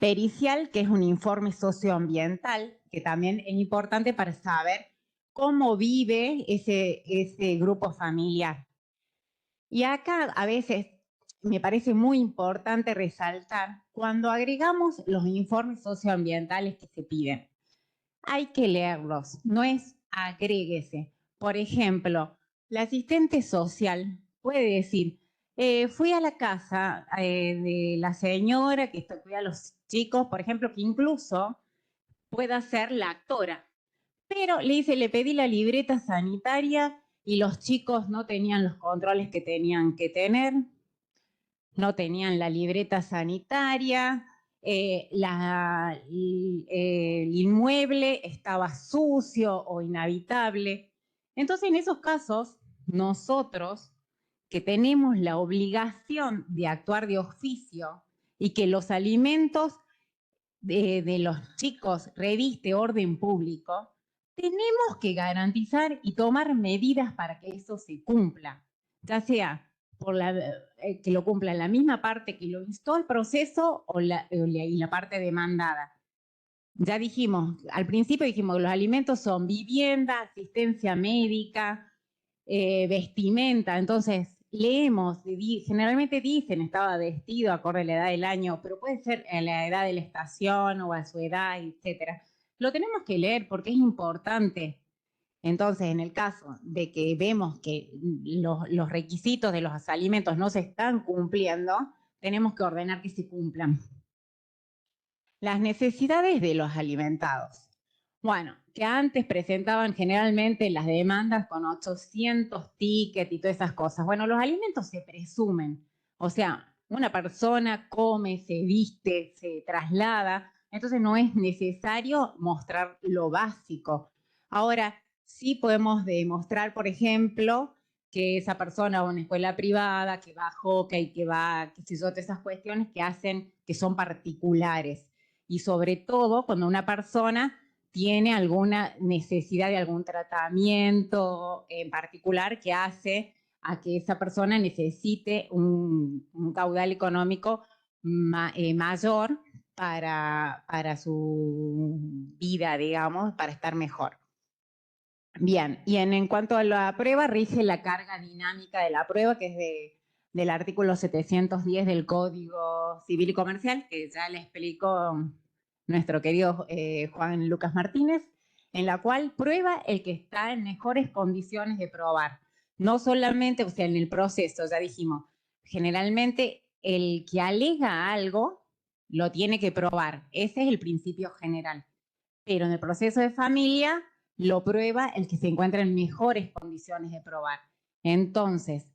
Pericial, que es un informe socioambiental, que también es importante para saber cómo vive ese grupo familiar. Y acá a veces me parece muy importante resaltar cuando agregamos los informes socioambientales que se piden. Hay que leerlos, no es agréguese. Por ejemplo, la asistente social puede decir, fui a la casa de la señora que cuida a los chicos, por ejemplo, que incluso pueda ser la actora, pero le dice, le pedí la libreta sanitaria y los chicos no tenían los controles que tenían que tener, no tenían la libreta sanitaria, el inmueble estaba sucio o inhabitable. Entonces, en esos casos, nosotros que tenemos la obligación de actuar de oficio y que los alimentos de los chicos reviste orden público, tenemos que garantizar y tomar medidas para que eso se cumpla, ya sea que lo cumpla en la misma parte que lo instó el proceso y la parte demandada. Ya dijimos, al principio dijimos que los alimentos son vivienda, asistencia médica, vestimenta. Entonces, leemos, generalmente dicen estaba vestido acorde a la edad del año, pero puede ser a la edad de la estación o a su edad, etc. Lo tenemos que leer porque es importante. Entonces, en el caso de que vemos que los requisitos de los alimentos no se están cumpliendo, tenemos que ordenar que se cumplan. Las necesidades de los alimentados. Bueno, que antes presentaban generalmente las demandas con 800 tickets y todas esas cosas. Bueno, los alimentos se presumen. O sea, una persona come, se viste, se traslada, entonces no es necesario mostrar lo básico. Ahora, sí podemos demostrar, por ejemplo, que esa persona va a una escuela privada, que va a hockey, que va, qué sé yo, todas esas cuestiones que hacen, que son particulares. Y sobre todo cuando una persona tiene alguna necesidad de algún tratamiento en particular que hace a que esa persona necesite un caudal económico mayor para su vida, digamos, para estar mejor. Bien, y en cuanto a la prueba, rige la carga dinámica de la prueba, que es del artículo 710 del Código Civil y Comercial, que ya le explicó nuestro querido Juan Lucas Martínez, en la cual prueba el que está en mejores condiciones de probar. No solamente, o sea, en el proceso, ya dijimos, generalmente el que alega algo lo tiene que probar. Ese es el principio general. Pero en el proceso de familia lo prueba el que se encuentra en mejores condiciones de probar. Entonces,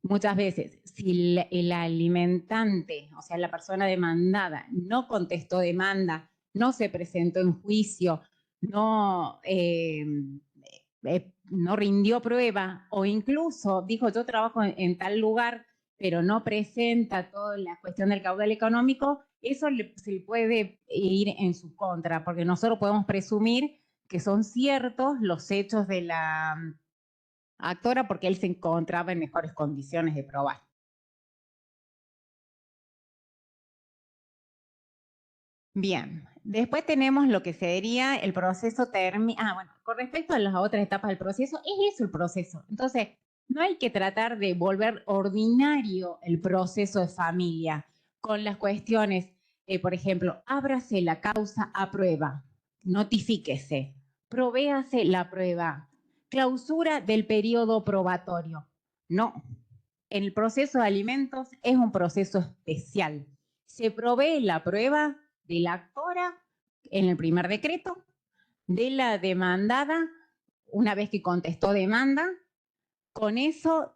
muchas veces, si el alimentante, o sea, la persona demandada, no contestó demanda, no se presentó en juicio, no rindió prueba, o incluso dijo yo trabajo en tal lugar, pero no presenta toda la cuestión del caudal económico, eso se le puede ir en su contra, porque nosotros podemos presumir que son ciertos los hechos de la actora porque él se encontraba en mejores condiciones de probar. Bien, Después tenemos lo que sería el proceso bueno, con respecto a las otras etapas del proceso, es eso el proceso. Entonces, no hay que tratar de volver ordinario el proceso de familia con las cuestiones, por ejemplo, ábrase la causa a prueba, notifíquese, provéase la prueba, clausura del periodo probatorio. No, el proceso de alimentos es un proceso especial. Se provee la prueba de la actora en el primer decreto, de la demandada una vez que contestó demanda. Con eso,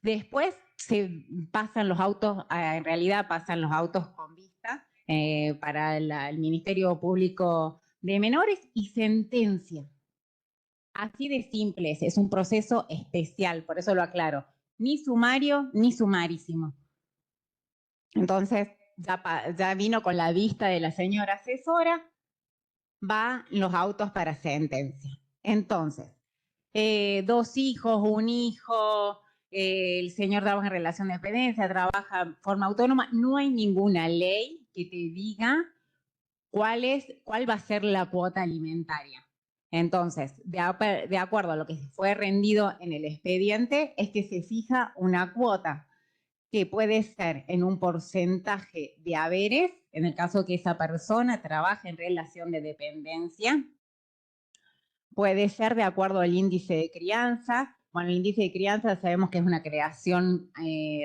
después se pasan los autos, en realidad pasan los autos con vista para el Ministerio Público de Menores y sentencia. Así de simple es un proceso especial, por eso lo aclaro. Ni sumario ni sumarísimo. Entonces, ya vino con la vista de la señora asesora, va los autos para sentencia. Entonces, 2 hijos, 1 hijo, el señor trabaja en relación de dependencia, trabaja de forma autónoma, no hay ninguna ley que te diga cuál va a ser la cuota alimentaria. Entonces, de acuerdo a lo que fue rendido en el expediente, es que se fija una cuota que puede ser en un porcentaje de haberes, en el caso que esa persona trabaje en relación de dependencia. Puede ser de acuerdo al índice de crianza. Bueno, el índice de crianza sabemos que es una creación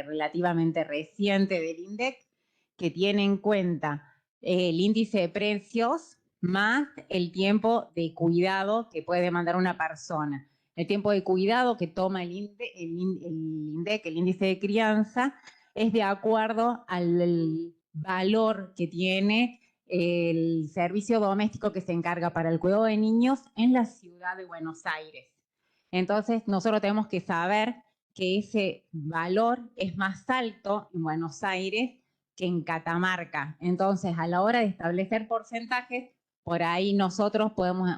relativamente reciente del INDEC, que tiene en cuenta el índice de precios más el tiempo de cuidado que puede demandar una persona. El tiempo de cuidado que toma el INDEC, el índice de crianza, es de acuerdo al valor que tiene el servicio doméstico que se encarga para el cuidado de niños en la ciudad de Buenos Aires. Entonces, nosotros tenemos que saber que ese valor es más alto en Buenos Aires que en Catamarca. Entonces, a la hora de establecer porcentajes, por ahí nosotros podemos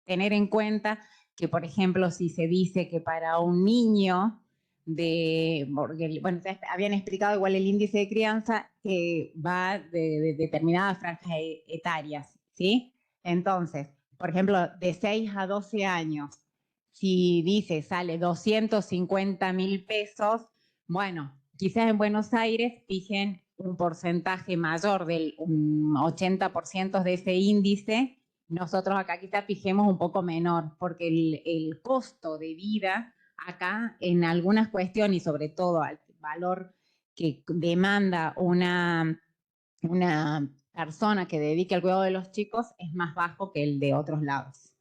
tener en cuenta que, por ejemplo, si se dice que para un niño porque, bueno, habían explicado igual el índice de crianza que va de determinadas franjas etarias, ¿sí? Entonces, por ejemplo, de 6 a 12 años, si dice sale 250.000 pesos, bueno, quizás en Buenos Aires fijen un porcentaje mayor del 80% de ese índice. Nosotros acá quizás fijemos un poco menor, porque el costo de vida acá en algunas cuestiones y sobre todo al valor que demanda una persona que dedique al cuidado de los chicos es más bajo que el de otros lados.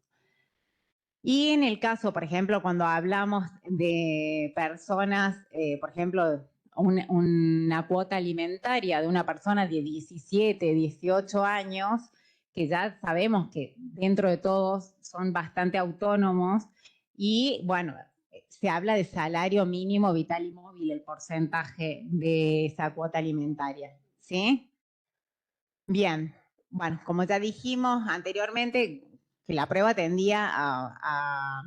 Y en el caso, por ejemplo, cuando hablamos de personas, por ejemplo, una cuota alimentaria de una persona de 17, 18 años, que ya sabemos que dentro de todos son bastante autónomos y, bueno, se habla de salario mínimo vital y móvil, el porcentaje de esa cuota alimentaria, ¿sí? Bien, bueno, como ya dijimos anteriormente, que la prueba tendía a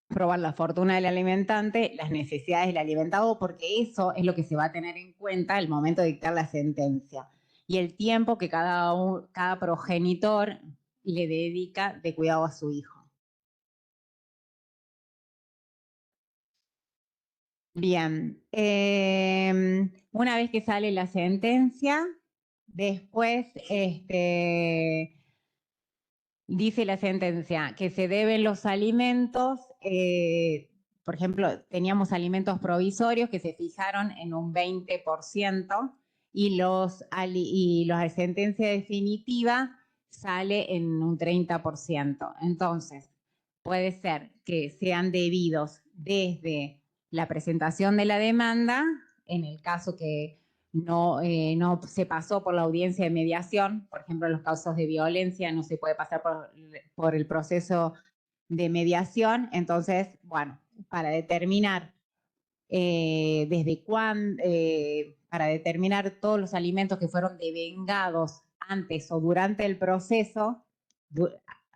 probar la fortuna del alimentante, las necesidades del alimentado, porque eso es lo que se va a tener en cuenta al momento de dictar la sentencia. Y el tiempo que cada progenitor le dedica de cuidado a su hijo. Bien, una vez que sale la sentencia, después dice la sentencia que se deben los alimentos, por ejemplo, teníamos alimentos provisorios que se fijaron en un 20% y la sentencia definitiva sale en un 30%. Entonces, puede ser que sean debidos desde la presentación de la demanda, en el caso que no se pasó por la audiencia de mediación, por ejemplo, en los casos de violencia no se puede pasar por el proceso de mediación. Entonces, bueno, para determinar para determinar todos los alimentos que fueron devengados antes o durante el proceso,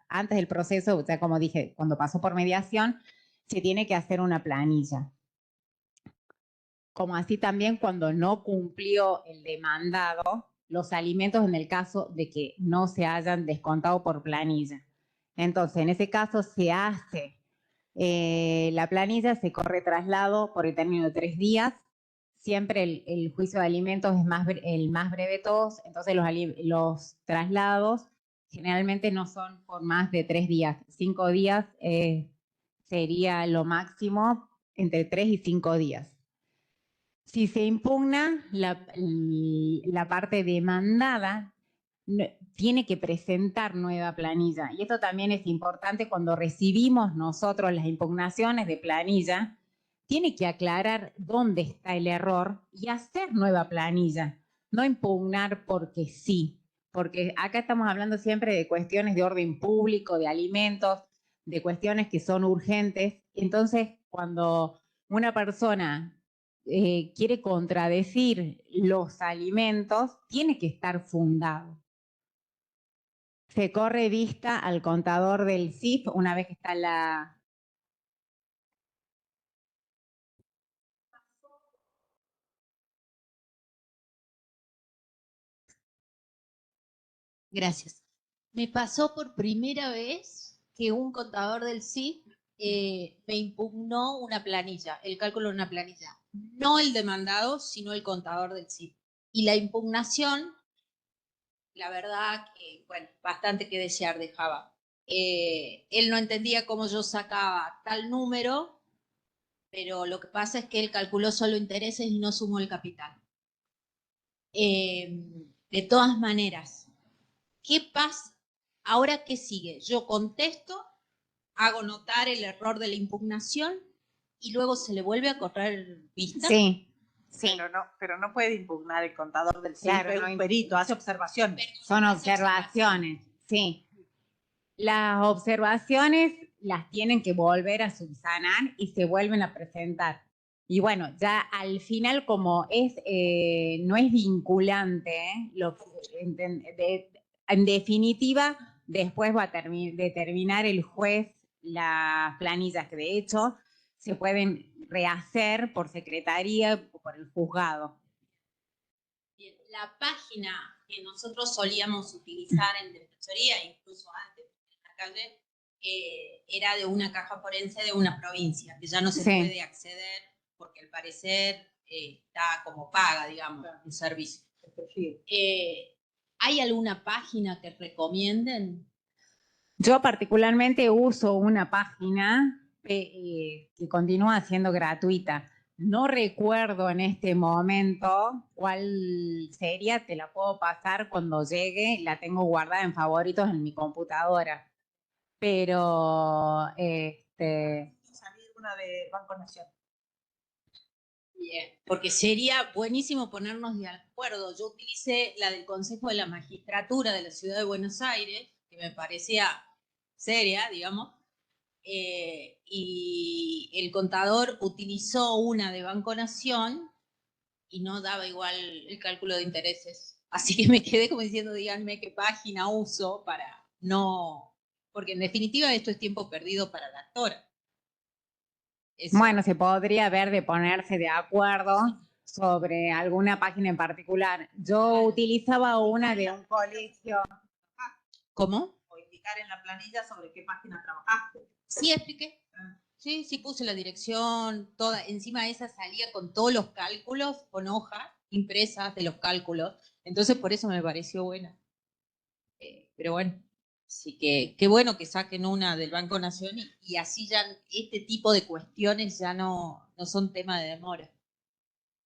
antes del proceso, o sea, como dije, cuando pasó por mediación, se tiene que hacer una planilla. Como así también cuando no cumplió el demandado, los alimentos en el caso de que no se hayan descontado por planilla. Entonces, en ese caso se hace la planilla, se corre traslado por el término de 3 días. Siempre el juicio de alimentos es el más breve de todos, entonces los traslados generalmente no son por más de 3 días. 5 días sería lo máximo, entre 3 y 5 días. Si se impugna, la parte demandada tiene que presentar nueva planilla. Y esto también es importante cuando recibimos nosotros las impugnaciones de planilla, tiene que aclarar dónde está el error y hacer nueva planilla, no impugnar porque sí, porque acá estamos hablando siempre de cuestiones de orden público, de alimentos, de cuestiones que son urgentes. Entonces, cuando una persona quiere contradecir los alimentos, tiene que estar fundado. Se corre vista al contador del CIF una vez que está la... Gracias. Me pasó por primera vez que un contador del CIF me impugnó una planilla, el cálculo de una planilla. No el demandado, sino el contador del CIF. Y la impugnación, la verdad que, bueno, bastante que desear dejaba. Él no entendía cómo yo sacaba tal número, pero lo que pasa es que él calculó solo intereses y no sumó el capital. De todas maneras, ¿qué pasa? Ahora, ¿qué sigue? Yo contesto, hago notar el error de la impugnación y luego se le vuelve a correr vista. Sí, sí. Pero no puede impugnar el contador del CIF, Claro, es un perito, hace observaciones. Son observaciones, sí. Las observaciones las tienen que volver a subsanar y se vuelven a presentar. Y bueno, ya al final, como es, no es vinculante, en definitiva, después va a determinar el juez las planillas que de hecho se pueden rehacer por secretaría o por el juzgado. Bien, la página que nosotros solíamos utilizar en defensoría, incluso antes en la calle, era de una caja forense de una provincia, que ya no se puede acceder porque al parecer está como paga, digamos, el servicio. ¿Hay alguna página que recomienden? Yo particularmente uso una página que continúa siendo gratuita. No recuerdo en este momento cuál sería, te la puedo pasar cuando llegue, la tengo guardada en favoritos en mi computadora. Pero Salir una de Banco Nación. Bien, porque sería buenísimo ponernos de acuerdo. Yo utilicé la del Consejo de la Magistratura de la Ciudad de Buenos Aires, que me parecía seria, digamos, y el contador utilizó una de Banco Nación y no daba igual el cálculo de intereses. Así que me quedé como diciendo, díganme qué página uso para no... Porque en definitiva esto es tiempo perdido para la actora. Eso. Bueno, se podría ver de ponerse de acuerdo sobre alguna página en particular. Yo utilizaba una de un colegio. ¿Cómo? O indicar en la planilla sobre qué página trabajaste. Sí, expliqué. Sí, sí puse la dirección, toda. Encima esa salía con todos los cálculos, con hojas impresas de los cálculos. Entonces por eso me pareció buena. Pero bueno, sí que qué bueno que saquen una del Banco Nación y así ya este tipo de cuestiones ya no son tema de demora.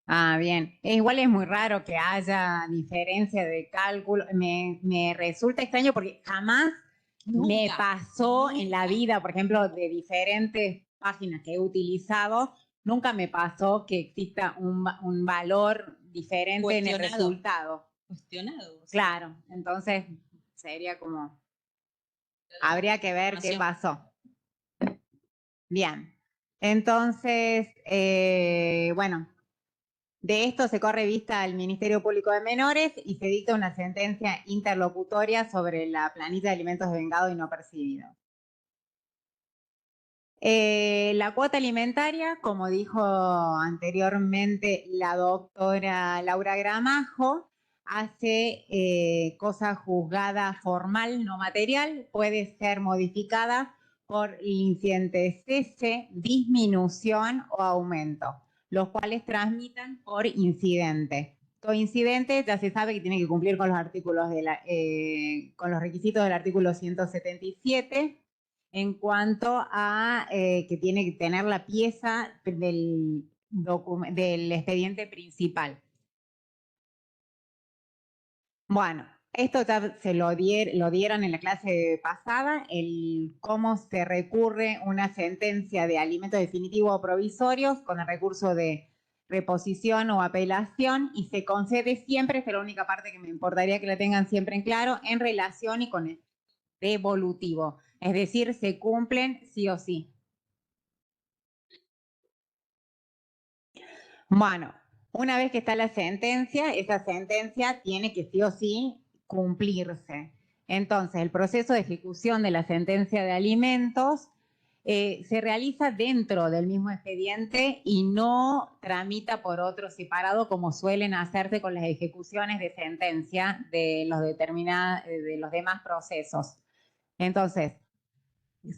Ah, bien. Igual es muy raro que haya diferencia de cálculo. Me resulta extraño porque jamás me pasó en la vida, por ejemplo, de diferentes páginas que he utilizado, nunca me pasó que exista un valor diferente en el resultado. Cuestionado. O sea. Claro, entonces sería como, habría que ver qué pasó. Bien, entonces, bueno, de esto se corre vista al Ministerio Público de Menores y se dicta una sentencia interlocutoria sobre la planilla de alimentos de vengado y no percibidos. La cuota alimentaria, como dijo anteriormente la doctora Laura Gramajo, hace cosa juzgada formal, no material, puede ser modificada por el incidente cese, disminución o aumento, los cuales transmitan por incidente. Todo incidente ya se sabe que tiene que cumplir con los artículos con los requisitos del artículo 177 en cuanto a que tiene que tener la pieza del expediente principal. Bueno, esto ya se lo dieron en la clase pasada, el cómo se recurre una sentencia de alimento definitivo o provisorios con el recurso de reposición o apelación, y se concede siempre, esta es la única parte que me importaría que la tengan siempre en claro, en relación y con el devolutivo. Es decir, se cumplen sí o sí. Bueno, una vez que está la sentencia, esa sentencia tiene que sí o sí cumplirse. Entonces, el proceso de ejecución de la sentencia de alimentos se realiza dentro del mismo expediente y no tramita por otro separado como suelen hacerse con las ejecuciones de sentencia de los demás procesos. Entonces,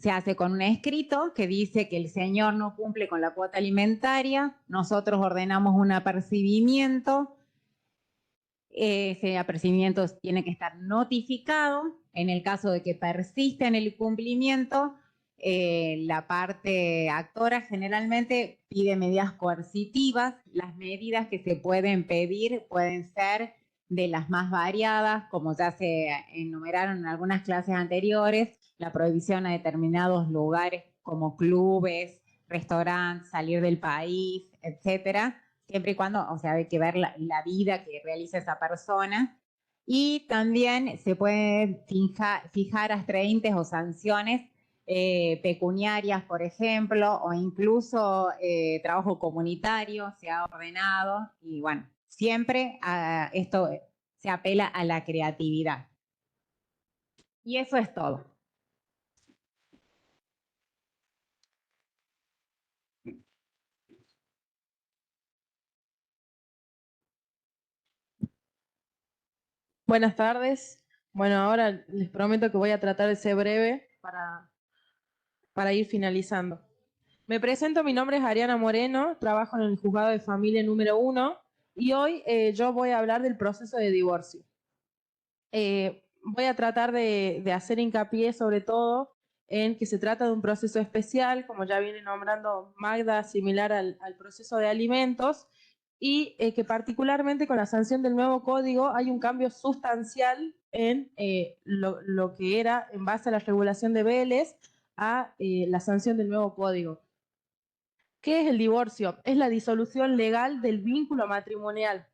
se hace con un escrito que dice que el señor no cumple con la cuota alimentaria, nosotros ordenamos un apercibimiento, ese apercibimiento tiene que estar notificado, en el caso de que persista en el cumplimiento, la parte actora generalmente pide medidas coercitivas, las medidas que se pueden pedir pueden ser de las más variadas, como ya se enumeraron en algunas clases anteriores, la prohibición a determinados lugares como clubes, restaurantes, salir del país, etcétera, siempre y cuando, o sea, hay que ver la vida que realiza esa persona. Y también se pueden fijar astreintjes o sanciones pecuniarias, por ejemplo, o incluso trabajo comunitario se ha ordenado, y bueno, siempre esto se apela a la creatividad. Y eso es todo. Buenas tardes. Bueno, ahora les prometo que voy a tratar de ser breve para ir finalizando. Me presento, mi nombre es Ariana Moreno, trabajo en el Juzgado de Familia número 1 y hoy yo voy a hablar del proceso de divorcio. Voy a tratar de hacer hincapié sobre todo en que se trata de un proceso especial, como ya viene nombrando Magda, similar al proceso de alimentos, y que particularmente con la sanción del nuevo código hay un cambio sustancial en lo que era en base a la regulación de Vélez a la sanción del nuevo código. ¿Qué es el divorcio? Es la disolución legal del vínculo matrimonial.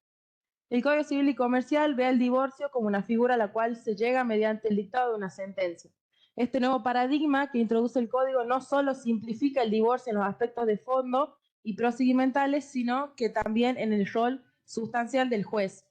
El Código Civil y Comercial ve al divorcio como una figura a la cual se llega mediante el dictado de una sentencia. Este nuevo paradigma que introduce el Código no solo simplifica el divorcio en los aspectos de fondo y procedimentales, sino que también en el rol sustancial del juez.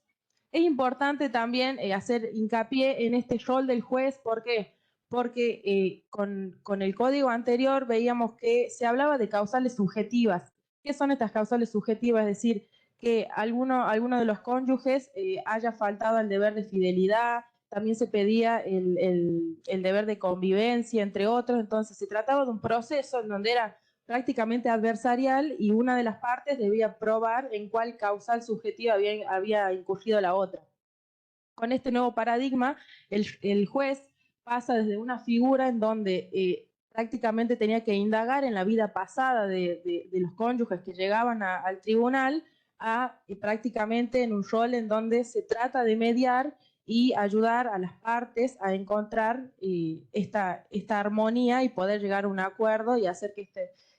Es importante también hacer hincapié en este rol del juez. ¿Por qué? Porque con el código anterior veíamos que se hablaba de causales subjetivas. ¿Qué son estas causales subjetivas? Es decir, que alguno de los cónyuges haya faltado al deber de fidelidad, también se pedía el deber de convivencia, entre otros. Entonces se trataba de un proceso en donde era prácticamente adversarial y una de las partes debía probar en cuál causal subjetiva había incurrido la otra. Con este nuevo paradigma, el juez pasa desde una figura en donde prácticamente tenía que indagar en la vida pasada de los cónyuges que llegaban al tribunal a prácticamente en un rol en donde se trata de mediar y ayudar a las partes a encontrar esta armonía y poder llegar a un acuerdo y hacer que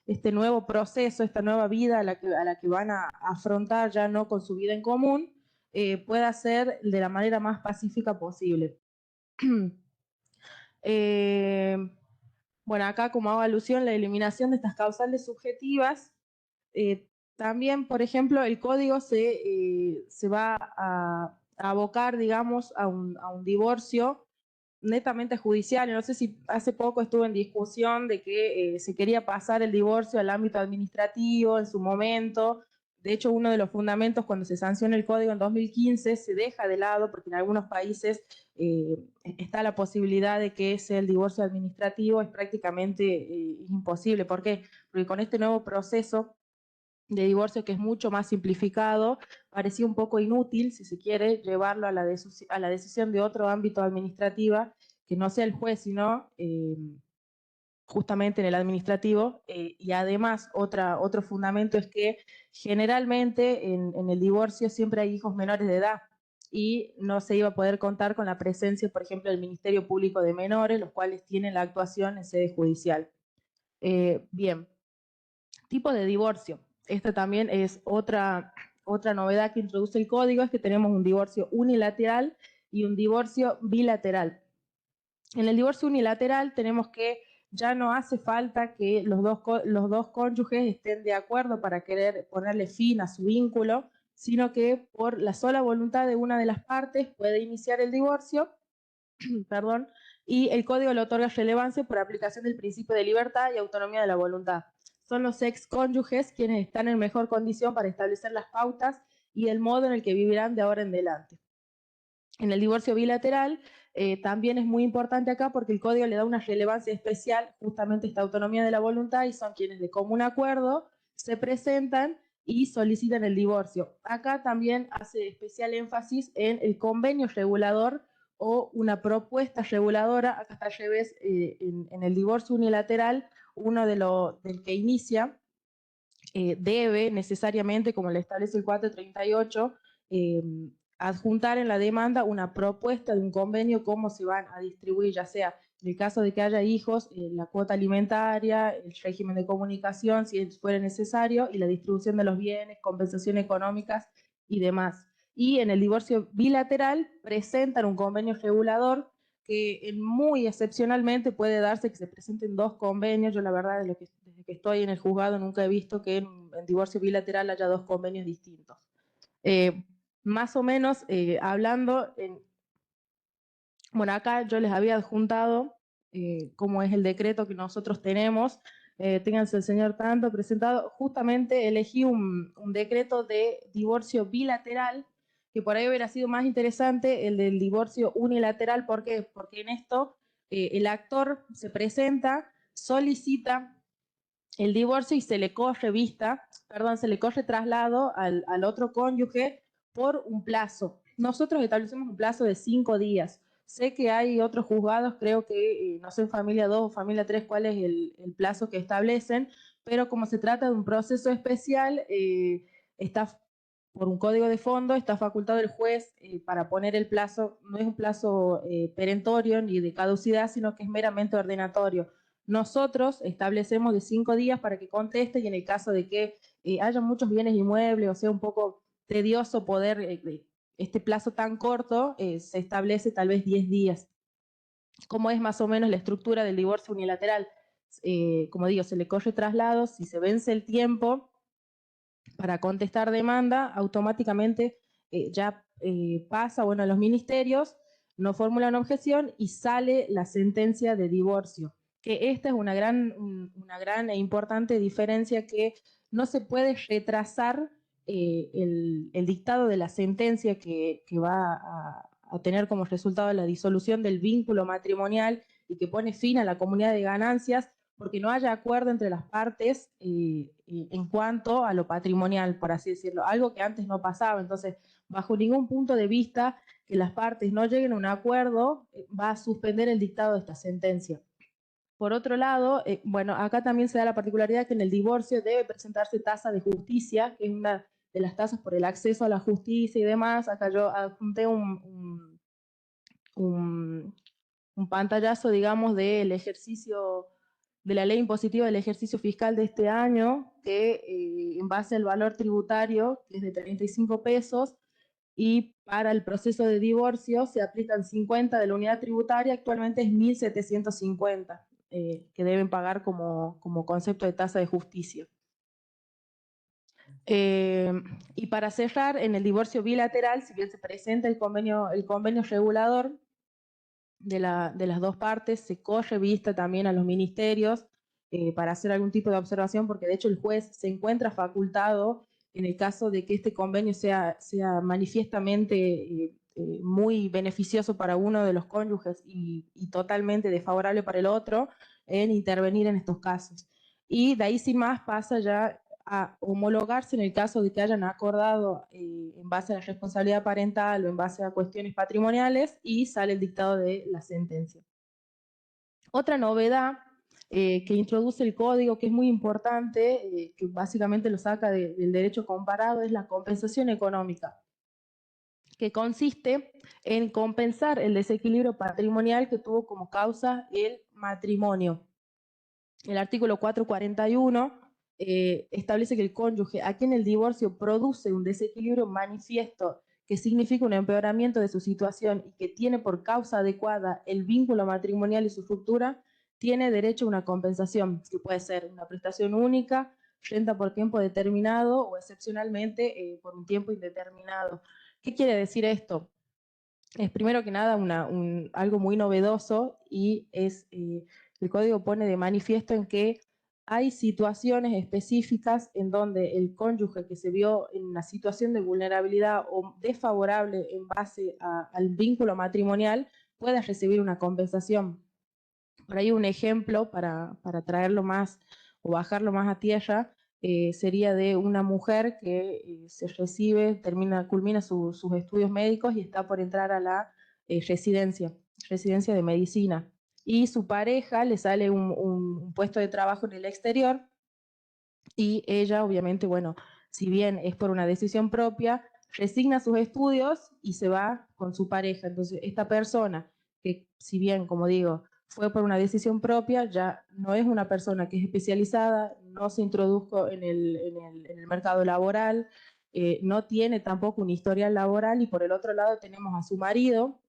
este nuevo proceso, esta nueva vida a la que van a afrontar ya no con su vida en común, pueda ser de la manera más pacífica posible. Bueno, acá como hago alusión, la eliminación de estas causales subjetivas. También, por ejemplo, el código se va a abocar, digamos, a un divorcio netamente judicial. No sé si hace poco estuvo en discusión de que se quería pasar el divorcio al ámbito administrativo en su momento, De hecho, uno de los fundamentos cuando se sanciona el código en 2015 se deja de lado porque en algunos países está la posibilidad de que sea el divorcio administrativo, es prácticamente imposible. ¿Por qué? Porque con este nuevo proceso de divorcio, que es mucho más simplificado, parecía un poco inútil, si se quiere, llevarlo a la decisión de otro ámbito administrativa, que no sea el juez, sino justamente en el administrativo. Y además, otro fundamento es que generalmente en el divorcio siempre hay hijos menores de edad, y no se iba a poder contar con la presencia, por ejemplo, del Ministerio Público de Menores, los cuales tienen la actuación en sede judicial. Bien, tipo de divorcio. Esta también es otra novedad que introduce el código, es que tenemos un divorcio unilateral y un divorcio bilateral. En el divorcio unilateral tenemos que ya no hace falta que los dos cónyuges estén de acuerdo para querer ponerle fin a su vínculo, sino que por la sola voluntad de una de las partes puede iniciar el divorcio, perdón, y el código le otorga relevancia por aplicación del principio de libertad y autonomía de la voluntad. Son los excónyuges quienes están en mejor condición para establecer las pautas y el modo en el que vivirán de ahora en adelante. En el divorcio bilateral también es muy importante acá porque el código le da una relevancia especial justamente esta autonomía de la voluntad, y son quienes de común acuerdo se presentan y solicitan el divorcio. Acá también hace especial énfasis en el convenio regulador o una propuesta reguladora. Acá está al revés, en el divorcio unilateral, uno del que inicia debe necesariamente, como le establece el 438, adjuntar en la demanda una propuesta de un convenio, cómo se van a distribuir, ya sea en el caso de que haya hijos, la cuota alimentaria, el régimen de comunicación, si fuera necesario, y la distribución de los bienes, compensaciones económicas y demás. Y en el divorcio bilateral presentan un convenio regulador que muy excepcionalmente puede darse que se presenten dos convenios. Yo la verdad, desde que estoy en el juzgado nunca he visto que en divorcio bilateral haya dos convenios distintos. Más o menos hablando, bueno, acá yo les había adjuntado cómo es el decreto que nosotros tenemos. Ténganse el señor tanto presentado. Justamente elegí un decreto de divorcio bilateral, que por ahí hubiera sido más interesante el del divorcio unilateral. ¿Por qué? Porque en esto el actor se presenta, solicita el divorcio y se le corre traslado al otro cónyuge por un plazo. Nosotros establecemos un plazo de 5 días. Sé que hay otros juzgados, creo que, no sé, en familia 2 o familia 3 cuál es el plazo que establecen, pero como se trata de un proceso especial, está por un código de fondo, está facultado el juez para poner el plazo. No es un plazo perentorio ni de caducidad, sino que es meramente ordenatorio. Nosotros establecemos de 5 días para que conteste, y en el caso de que haya muchos bienes inmuebles, o sea, un poco tedioso poder, este plazo tan corto, se establece tal vez 10 días. ¿Cómo es más o menos la estructura del divorcio unilateral? Como digo, se le corre traslado, si se vence el tiempo para contestar demanda, automáticamente ya pasa, bueno, a los ministerios, no formulan objeción y sale la sentencia de divorcio. Que esta es una gran e importante diferencia, que no se puede retrasar el dictado de la sentencia que va a tener como resultado la disolución del vínculo matrimonial y que pone fin a la comunidad de ganancias, porque no haya acuerdo entre las partes en cuanto a lo patrimonial, por así decirlo, algo que antes no pasaba. Entonces, bajo ningún punto de vista que las partes no lleguen a un acuerdo va a suspender el dictado de esta sentencia. Por otro lado, bueno, acá también se da la particularidad que en el divorcio debe presentarse tasa de justicia, que es una de las tasas por el acceso a la justicia y demás. Acá yo adjunté un pantallazo, digamos, del ejercicio de la ley impositiva del ejercicio fiscal de este año, que en base al valor tributario, que es de 35 pesos, y para el proceso de divorcio se aplican 50 de la unidad tributaria, actualmente es 1.750, que deben pagar como concepto de tasa de justicia. Y para cerrar, en el divorcio bilateral, si bien se presenta el convenio regulador de las dos partes, se corre vista también a los ministerios para hacer algún tipo de observación, porque de hecho el juez se encuentra facultado en el caso de que este convenio sea manifiestamente muy beneficioso para uno de los cónyuges y totalmente desfavorable para el otro, en intervenir en estos casos. Y de ahí sin más pasa ya a homologarse en el caso de que hayan acordado en base a la responsabilidad parental o en base a cuestiones patrimoniales, y sale el dictado de la sentencia. Otra novedad que introduce el código, que es muy importante, que básicamente lo saca del derecho comparado, es la compensación económica, que consiste en compensar el desequilibrio patrimonial que tuvo como causa el matrimonio. El artículo 441 establece que el cónyuge a quien el divorcio produce un desequilibrio manifiesto que significa un empeoramiento de su situación y que tiene por causa adecuada el vínculo matrimonial y su ruptura, tiene derecho a una compensación, que puede ser una prestación única, renta por tiempo determinado o excepcionalmente por un tiempo indeterminado. ¿Qué quiere decir esto? Es primero que nada algo muy novedoso, y es el código pone de manifiesto en que hay situaciones específicas en donde el cónyuge que se vio en una situación de vulnerabilidad o desfavorable en base al vínculo matrimonial puede recibir una compensación. Por ahí un ejemplo para traerlo más o bajarlo más a tierra sería de una mujer que se recibe, culmina sus estudios médicos y está por entrar a la residencia de medicina. Y su pareja le sale un puesto de trabajo en el exterior, y ella obviamente, bueno, si bien es por una decisión propia, resigna sus estudios y se va con su pareja. Entonces esta persona, que si bien, como digo, fue por una decisión propia, ya no es una persona que es especializada, no se introdujo en el mercado laboral, no tiene tampoco un historial laboral, y por el otro lado tenemos a su marido,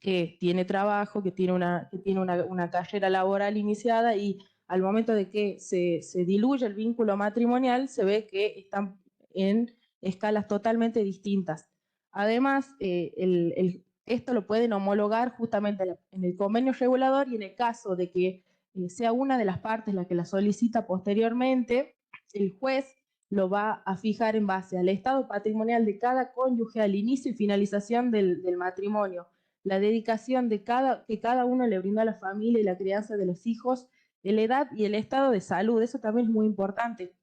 que tiene trabajo, que tiene una carrera laboral iniciada, y al momento de que se diluye el vínculo matrimonial, se ve que están en escalas totalmente distintas. Además, esto lo pueden homologar justamente en el convenio regulador, y en el caso de que sea una de las partes la que la solicita posteriormente, el juez lo va a fijar en base al estado patrimonial de cada cónyuge al inicio y finalización del matrimonio, la dedicación que cada uno le brindó a la familia y la crianza de los hijos, la edad y el estado de salud. Eso también es muy importante,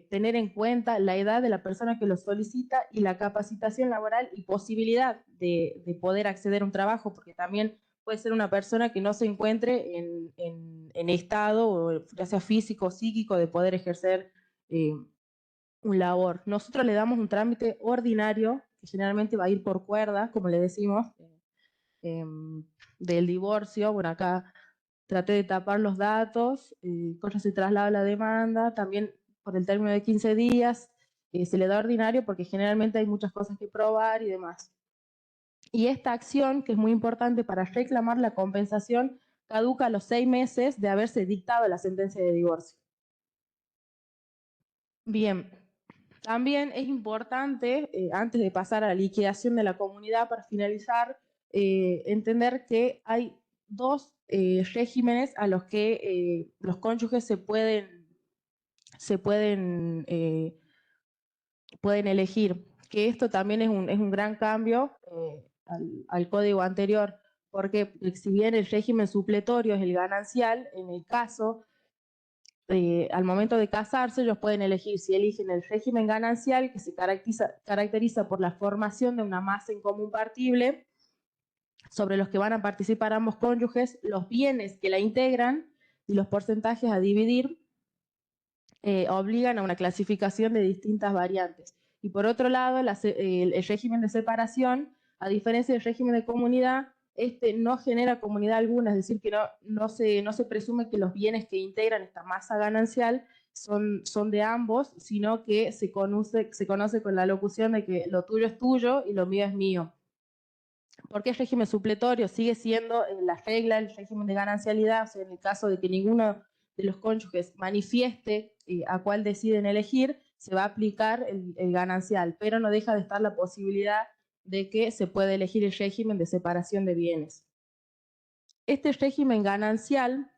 tener en cuenta la edad de la persona que lo solicita y la capacitación laboral y posibilidad de poder acceder a un trabajo, porque también puede ser una persona que no se encuentre en estado, ya sea físico o psíquico, de poder ejercer un labor. Nosotros le damos un trámite ordinario, que generalmente va a ir por cuerda, como le decimos, del divorcio. Bueno, acá traté de tapar los datos, cuando se traslada la demanda, también por el término de 15 días, se le da ordinario porque generalmente hay muchas cosas que probar y demás. Y esta acción, que es muy importante para reclamar la compensación, caduca a los 6 meses de haberse dictado la sentencia de divorcio. Bien, también es importante, antes de pasar a la liquidación de la comunidad, para finalizar, entender que hay dos regímenes a los que los cónyuges pueden elegir, que esto también es un gran cambio al código anterior, porque si bien el régimen supletorio es el ganancial, en el caso al momento de casarse, ellos pueden elegir si eligen el régimen ganancial, que se caracteriza por la formación de una masa en común partible, sobre los que van a participar ambos cónyuges, los bienes que la integran y los porcentajes a dividir obligan a una clasificación de distintas variantes. Y por otro lado, el régimen de separación, a diferencia del régimen de comunidad, no genera comunidad alguna, es decir, que no se presume que los bienes que integran esta masa ganancial son de ambos, sino que se conoce con la locución de que lo tuyo es tuyo y lo mío es mío. ¿Por qué el régimen supletorio? Sigue siendo la regla, el régimen de ganancialidad, o sea, en el caso de que ninguno de los cónyuges manifieste a cuál deciden elegir, se va a aplicar el ganancial, pero no deja de estar la posibilidad de que se pueda elegir el régimen de separación de bienes. Este régimen ganancial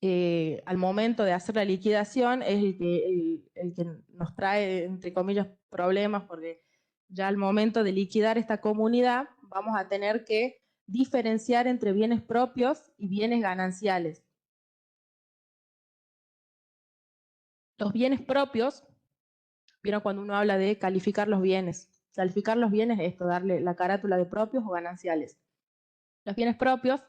al momento de hacer la liquidación es el que nos trae, entre comillas, problemas, porque ya al momento de liquidar esta comunidad vamos a tener que diferenciar entre bienes propios y bienes gananciales. Los bienes propios, vieron cuando uno habla de calificar los bienes. Calificar los bienes es esto, darle la carátula de propios o gananciales. Los bienes propios,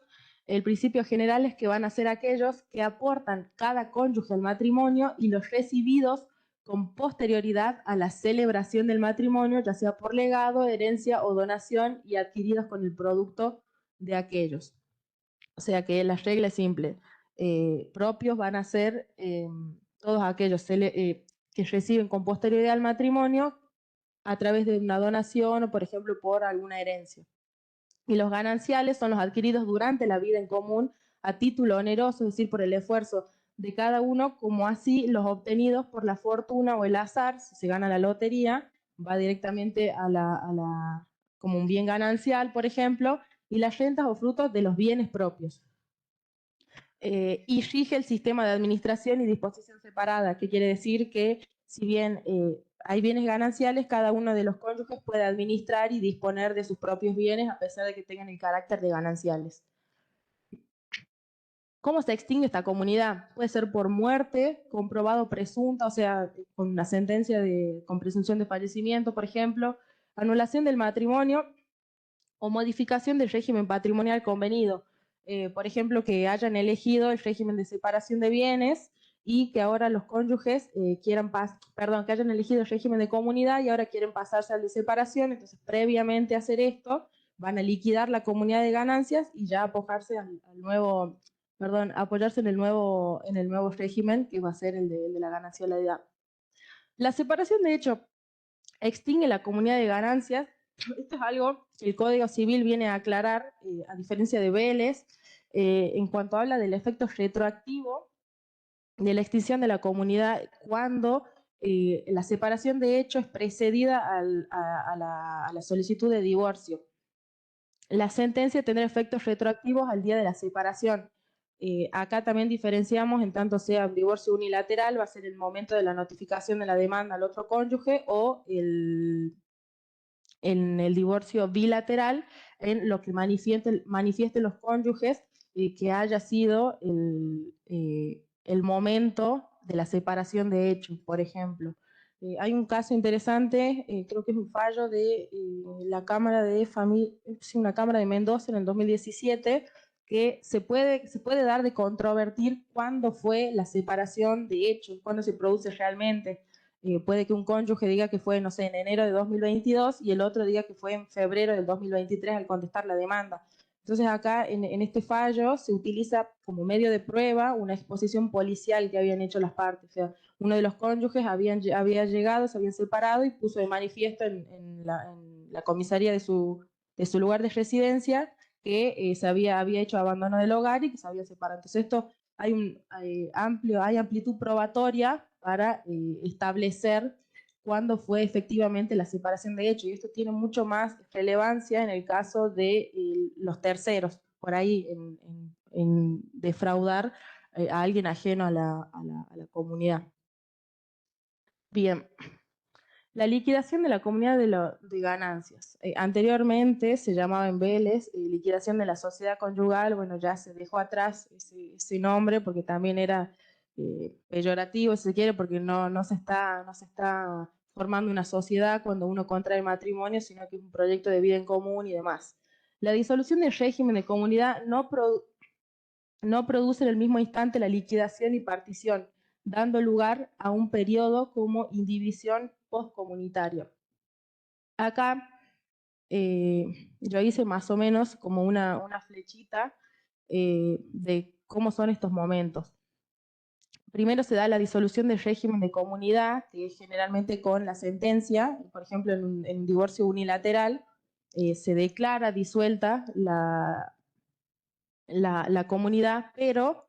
el principio general es que van a ser aquellos que aportan cada cónyuge al matrimonio y los recibidos con posterioridad a la celebración del matrimonio, ya sea por legado, herencia o donación, y adquiridos con el producto de aquellos. O sea que la regla es simple. Propios van a ser todos aquellos que reciben con posterioridad al matrimonio a través de una donación o, por ejemplo, por alguna herencia. Y los gananciales son los adquiridos durante la vida en común a título oneroso, es decir, por el esfuerzo de cada uno, como así los obtenidos por la fortuna o el azar. Si se gana la lotería, va directamente como un bien ganancial, por ejemplo, y las rentas o frutos de los bienes propios. Y rige el sistema de administración y disposición separada, que quiere decir que si bien hay bienes gananciales, cada uno de los cónyuges puede administrar y disponer de sus propios bienes a pesar de que tengan el carácter de gananciales. ¿Cómo se extingue esta comunidad? Puede ser por muerte, comprobado presunta, o sea, con una sentencia con presunción de fallecimiento, por ejemplo, anulación del matrimonio o modificación del régimen patrimonial convenido. Por ejemplo, que hayan elegido el régimen de separación de bienes y que ahora los cónyuges que hayan elegido el régimen de comunidad y ahora quieren pasarse al de separación. Entonces, previamente a hacer esto, van a liquidar la comunidad de ganancias y ya apoyarse en el nuevo régimen, que va a ser el de la ganancialidad. La separación, de hecho, extingue la comunidad de ganancias. Esto es algo que el Código Civil viene a aclarar, a diferencia de Vélez, en cuanto habla del efecto retroactivo de la extinción de la comunidad cuando la separación de hecho es precedida a la solicitud de divorcio. La sentencia tendrá efectos retroactivos al día de la separación. Acá también diferenciamos, en tanto sea un divorcio unilateral, va a ser el momento de la notificación de la demanda al otro cónyuge, o en el divorcio bilateral, en lo que manifiesten los cónyuges que haya sido el momento de la separación de hecho, por ejemplo. Hay un caso interesante, creo que es un fallo de la Cámara una Cámara de Mendoza en el 2017, que se puede dar de controvertir cuándo fue la separación de hecho, cuándo se produce realmente. Puede que un cónyuge diga que fue, no sé, en enero de 2022 y el otro diga que fue en febrero del 2023 al contestar la demanda. Entonces acá en este fallo se utiliza como medio de prueba una exposición policial que habían hecho las partes. O sea, uno de los cónyuges había llegado, se habían separado y puso de manifiesto en la comisaría de su lugar de residencia que se había hecho abandono del hogar y que se había separado. Entonces esto hay amplitud probatoria para establecer cuándo fue efectivamente la separación de hecho, y esto tiene mucho más relevancia en el caso de los terceros, por ahí en defraudar a alguien ajeno a la comunidad. Bien, la liquidación de la comunidad de ganancias. Anteriormente se llamaba en Vélez liquidación de la sociedad conyugal. Bueno, ya se dejó atrás ese nombre porque también era peyorativo, si se quiere, porque no se está formando una sociedad cuando uno contrae matrimonio, sino que es un proyecto de vida en común y demás. La disolución del régimen de comunidad no produce en el mismo instante la liquidación y partición, dando lugar a un periodo como indivisión postcomunitaria. Acá yo hice más o menos como una flechita de cómo son estos momentos. Primero se da la disolución del régimen de comunidad, que es generalmente con la sentencia. Por ejemplo, en un divorcio unilateral se declara disuelta la comunidad, pero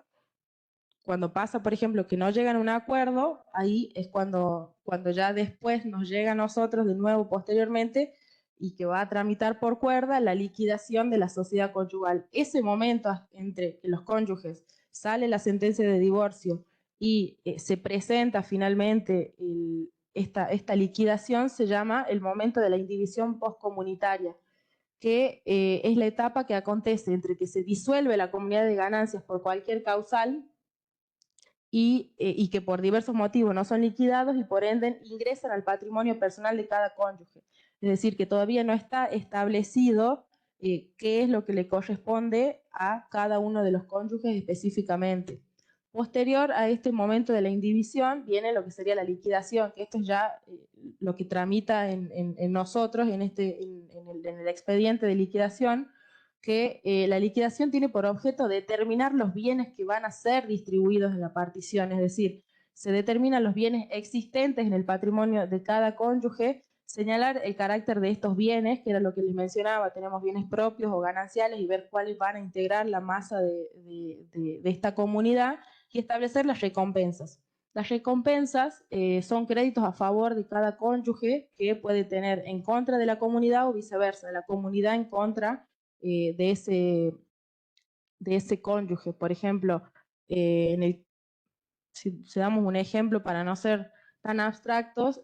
cuando pasa, por ejemplo, que no llegan a un acuerdo, ahí es cuando ya después nos llega a nosotros de nuevo posteriormente y que va a tramitar por cuerda la liquidación de la sociedad conyugal. Ese momento entre que los cónyuges sale la sentencia de divorcio y se presenta finalmente esta liquidación se llama el momento de la indivisión postcomunitaria, que es la etapa que acontece entre que se disuelve la comunidad de ganancias por cualquier causal y que por diversos motivos no son liquidados y por ende ingresan al patrimonio personal de cada cónyuge. Es decir, que todavía no está establecido qué es lo que le corresponde a cada uno de los cónyuges específicamente. Posterior a este momento de la indivisión viene lo que sería la liquidación, que esto es ya lo que tramita en nosotros, en el expediente de liquidación, que la liquidación tiene por objeto determinar los bienes que van a ser distribuidos en la partición, es decir, se determinan los bienes existentes en el patrimonio de cada cónyuge, señalar el carácter de estos bienes, que era lo que les mencionaba, tenemos bienes propios o gananciales y ver cuáles van a integrar la masa de esta comunidad y establecer las recompensas. Las recompensas son créditos a favor de cada cónyuge que puede tener en contra de la comunidad o viceversa, la comunidad en contra de ese cónyuge. Por ejemplo, si damos un ejemplo para no ser tan abstractos,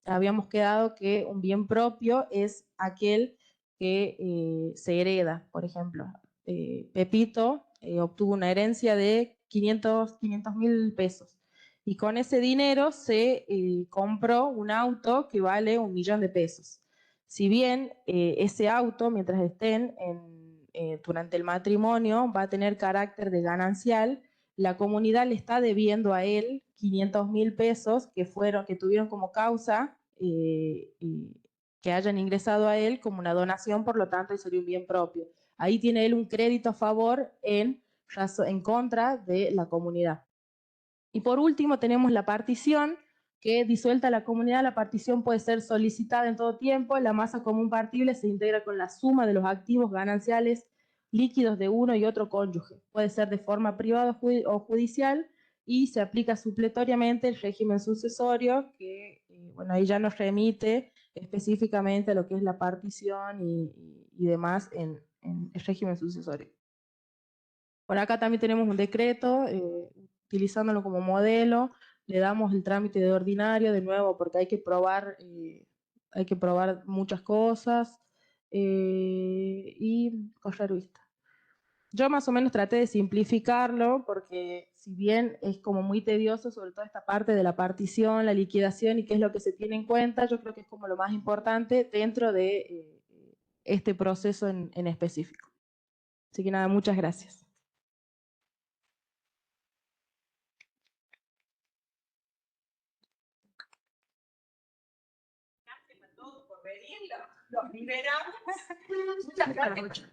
habíamos quedado que un bien propio es aquel que se hereda. Por ejemplo, Pepito obtuvo una herencia de 500.000 pesos y con ese dinero se compró un auto que vale 1.000.000 de pesos. Si bien ese auto, mientras estén durante el matrimonio, va a tener carácter de ganancial, la comunidad le está debiendo a él 500.000 pesos que tuvieron como causa que hayan ingresado a él como una donación, por lo tanto, sería un bien propio. Ahí tiene él un crédito a favor en contra de la comunidad. Y por último tenemos la partición, que disuelta la comunidad, la partición puede ser solicitada en todo tiempo, la masa común partible se integra con la suma de los activos gananciales líquidos de uno y otro cónyuge. Puede ser de forma privada o judicial y se aplica supletoriamente el régimen sucesorio, que bueno, ahí ya nos remite específicamente a lo que es la partición y demás en el régimen sucesorio. Por acá también tenemos un decreto, utilizándolo como modelo, le damos el trámite de ordinario de nuevo porque hay que probar muchas cosas y correr vista. Yo más o menos traté de simplificarlo porque si bien es como muy tedioso, sobre todo esta parte de la partición, la liquidación y qué es lo que se tiene en cuenta, yo creo que es como lo más importante dentro de este proceso en específico. Así que nada, muchas gracias. Los liberamos. Muchas gracias.